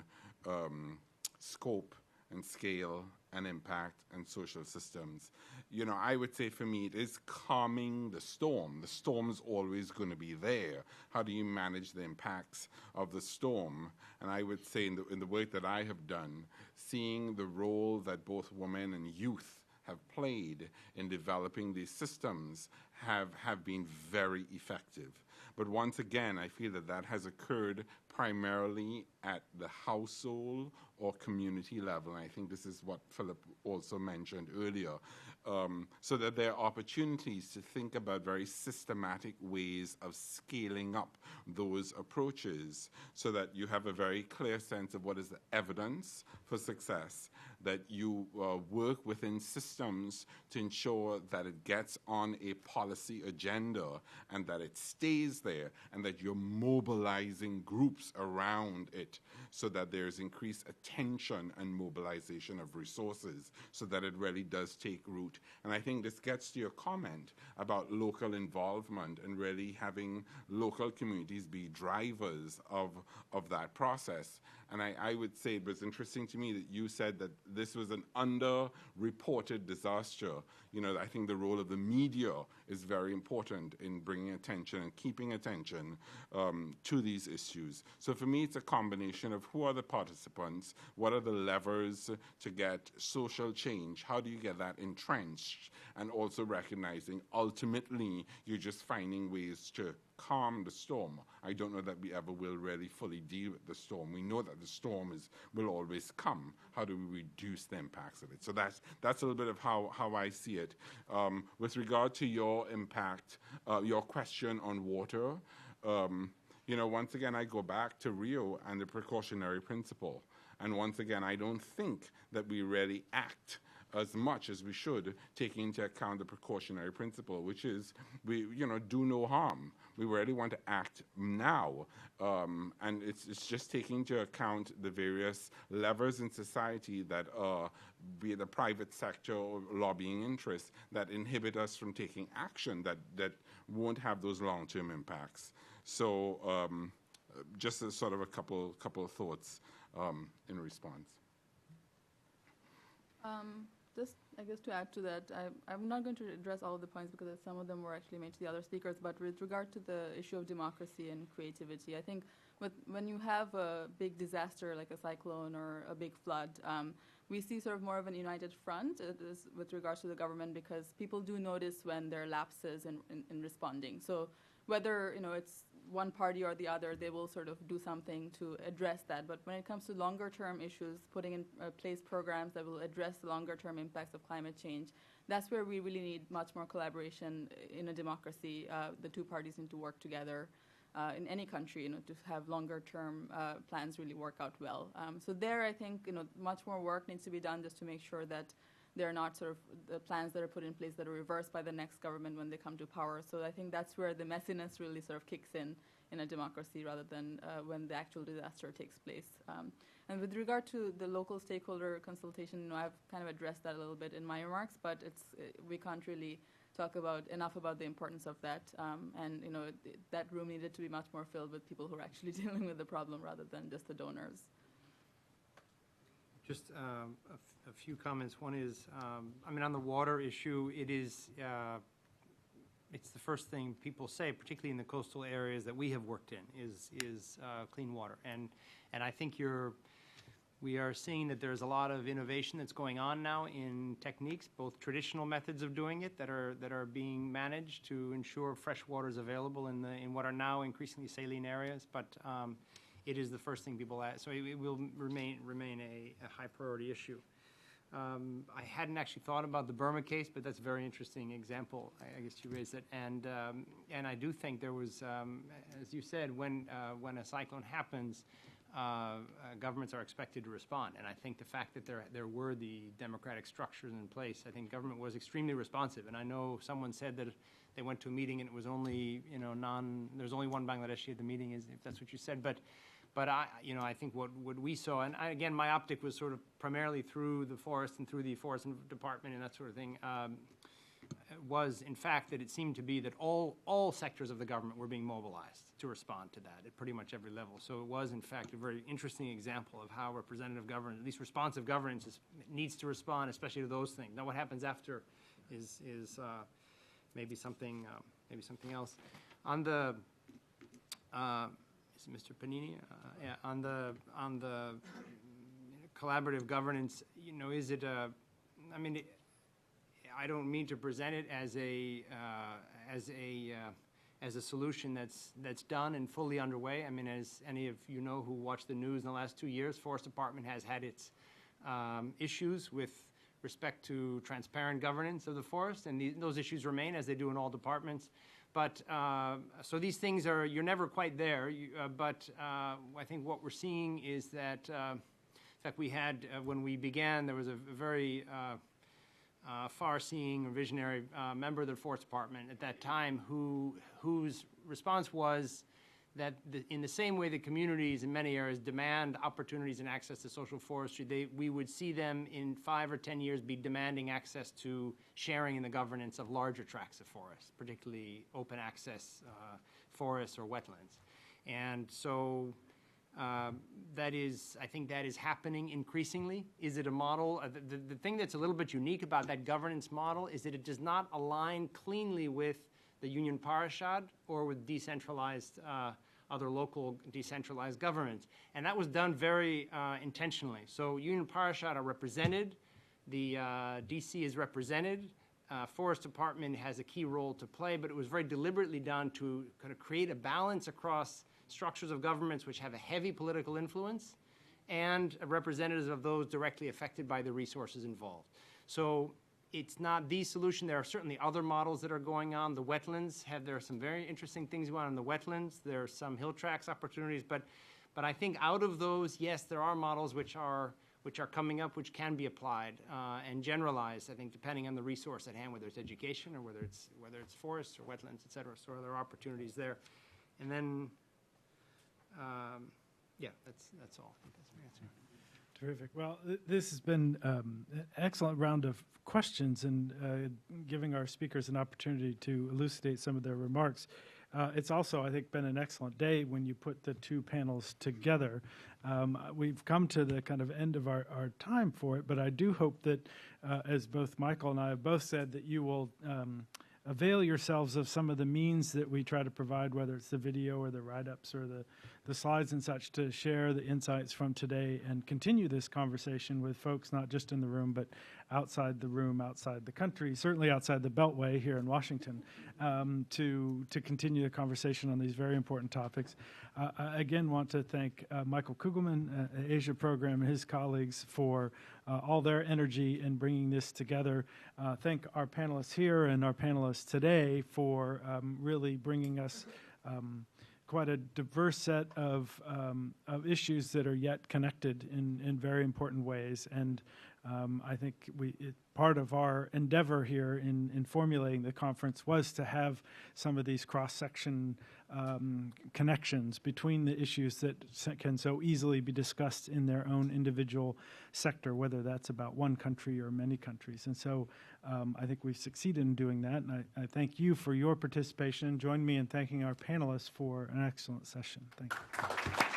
scope and scale and impact and social systems. I would say for me, it is calming the storm. The storm is always going to be there. How do you manage the impacts of the storm? And I would say in the work that I have done, seeing the role that both women and youth have played in developing these systems have been very effective. But once again, I feel that that has occurred primarily at the household or community level. And I think this is what Philip also mentioned earlier. So that there are opportunities to think about very systematic ways of scaling up those approaches so that you have a very clear sense of what is the evidence for success, that you work within systems to ensure that it gets on a policy agenda and that it stays there, and that you're mobilizing groups around it so that there's increased attention and mobilization of resources so that it really does take root. And I think this gets to your comment about local involvement and really having local communities be drivers of that process. And I would say it was interesting to me that you said that this was an underreported disaster. You know, I think the role of the media is very important in bringing attention and keeping attention to these issues. So for me, it's a combination of who are the participants, what are the levers to get social change, how do you get that entrenched, and also recognizing ultimately you're just finding ways to calm the storm. I don't know that we ever will really fully deal with the storm. We know that the storm will always come. How do we reduce the impacts of it? So that's a little bit of how I see it. With regard to your impact, your question on water, you know, once again, I go back to Rio and the precautionary principle. And once again, I don't think that we really act as much as we should, taking into account the precautionary principle, which is we, you know, do no harm. We really want to act now, and it's just taking into account the various levers in society that are, be it the private sector or lobbying interests, that inhibit us from taking action that won't have those long-term impacts. So just as sort of a couple of thoughts in response. Just, I guess, to add to that, I'm not going to address all of the points because some of them were actually made to the other speakers, but with regard to the issue of democracy and creativity, I think when you have a big disaster like a cyclone or a big flood, we see sort of more of an united front with regards to the government, because people do notice when there are lapses in responding. So whether, you know, it's one party or the other, they will sort of do something to address that. But when it comes to longer-term issues, putting in place programs that will address the longer-term impacts of climate change, that's where we really need much more collaboration in a democracy. The two parties need to work together in any country, you know, to have longer-term plans really work out well. So there, I think, you know, much more work needs to be done just to make sure that they're not sort of the plans that are put in place that are reversed by the next government when they come to power. So I think that's where the messiness really sort of kicks in a democracy rather than when the actual disaster takes place. And with regard to the local stakeholder consultation, you know, I've kind of addressed that a little bit in my remarks, but we can't really talk enough about the importance of that. And, you know, that room needed to be much more filled with people who are actually dealing with the problem rather than just the donors. Just a few comments. One is, I mean, on the water issue, it's the first thing people say, particularly in the coastal areas that we have worked in, is clean water. And I think we are seeing that there's a lot of innovation that's going on now in techniques, both traditional methods of doing it that are being managed to ensure fresh water is available in what are now increasingly saline areas. But it is the first thing people ask, so it will remain a high priority issue. I hadn't actually thought about the Burma case, but that's a very interesting example. I guess you raised it, and I do think there was, as you said, when a cyclone happens, governments are expected to respond, and I think the fact that there were the democratic structures in place, I think government was extremely responsive. And I know someone said that they went to a meeting and it was only, you know, there's only one Bangladeshi at the meeting, if that's what you said, but I think what we saw, and again, my optic was sort of primarily through the forest and through the forest department and that sort of thing, was in fact that it seemed to be that all sectors of the government were being mobilized to respond to that at pretty much every level. So it was in fact a very interesting example of how representative governance, at least responsive governance, needs to respond, especially to those things. Now what happens after is maybe something else. On the Mr. Panini, yeah, on the collaborative governance, you know, is it a? I mean, as a solution that's done and fully underway. I mean, as any of you know who watched the news in the last 2 years, Forest Department has had its issues with respect to transparent governance of the forest, and those issues remain, as they do in all departments. But so these things are, you're never quite there, but I think what we're seeing is that, in fact, we had, when we began, there was a very far-seeing or visionary member of the Forest Department at that time whose response was that in the same way that communities in many areas demand opportunities and access to social forestry, we would see them in 5 or 10 years be demanding access to sharing in the governance of larger tracts of forest, particularly open access forests or wetlands. And so that is, I think that is happening increasingly. Is it a model? The thing that's a little bit unique about that governance model is that it does not align cleanly with the Union Parashad or with decentralized, other local decentralized governments. And that was done very intentionally. So Union Parashad are represented, the DC is represented, Forest Department has a key role to play, but it was very deliberately done to kind of create a balance across structures of governments which have a heavy political influence and representatives of those directly affected by the resources involved. So it's not the solution. There are certainly other models that are going on. The wetlands there are some very interesting things going on in the wetlands. There are some hill tracts opportunities, but I think out of those, yes, there are models which are coming up, which can be applied and generalized, I think, depending on the resource at hand, whether it's education or whether it's forests or wetlands, et cetera. So there are opportunities there. And then, yeah, that's all. I think that's my answer. Terrific. Well, this has been an excellent round of questions and giving our speakers an opportunity to elucidate some of their remarks. It's also, I think, been an excellent day when you put the two panels together. We've come to the kind of end of our time for it, but I do hope that, as both Michael and I have both said, that you will avail yourselves of some of the means that we try to provide, whether it's the video or the write-ups or the slides and such, to share the insights from today and continue this conversation with folks not just in the room, but outside the room, outside the country, certainly outside the Beltway here in Washington, to continue the conversation on these very important topics. I again want to thank Michael Kugelman, Asia Program, and his colleagues for all their energy in bringing this together. Thank our panelists here and our panelists today for really bringing us quite a diverse set of issues that are yet connected in very important ways. And I think part of our endeavor here in formulating the conference was to have some of these cross-section connections between the issues that can so easily be discussed in their own individual sector, whether that's about one country or many countries. And so I think we've succeeded in doing that, and I thank you for your participation. Join me in thanking our panelists for an excellent session. Thank you.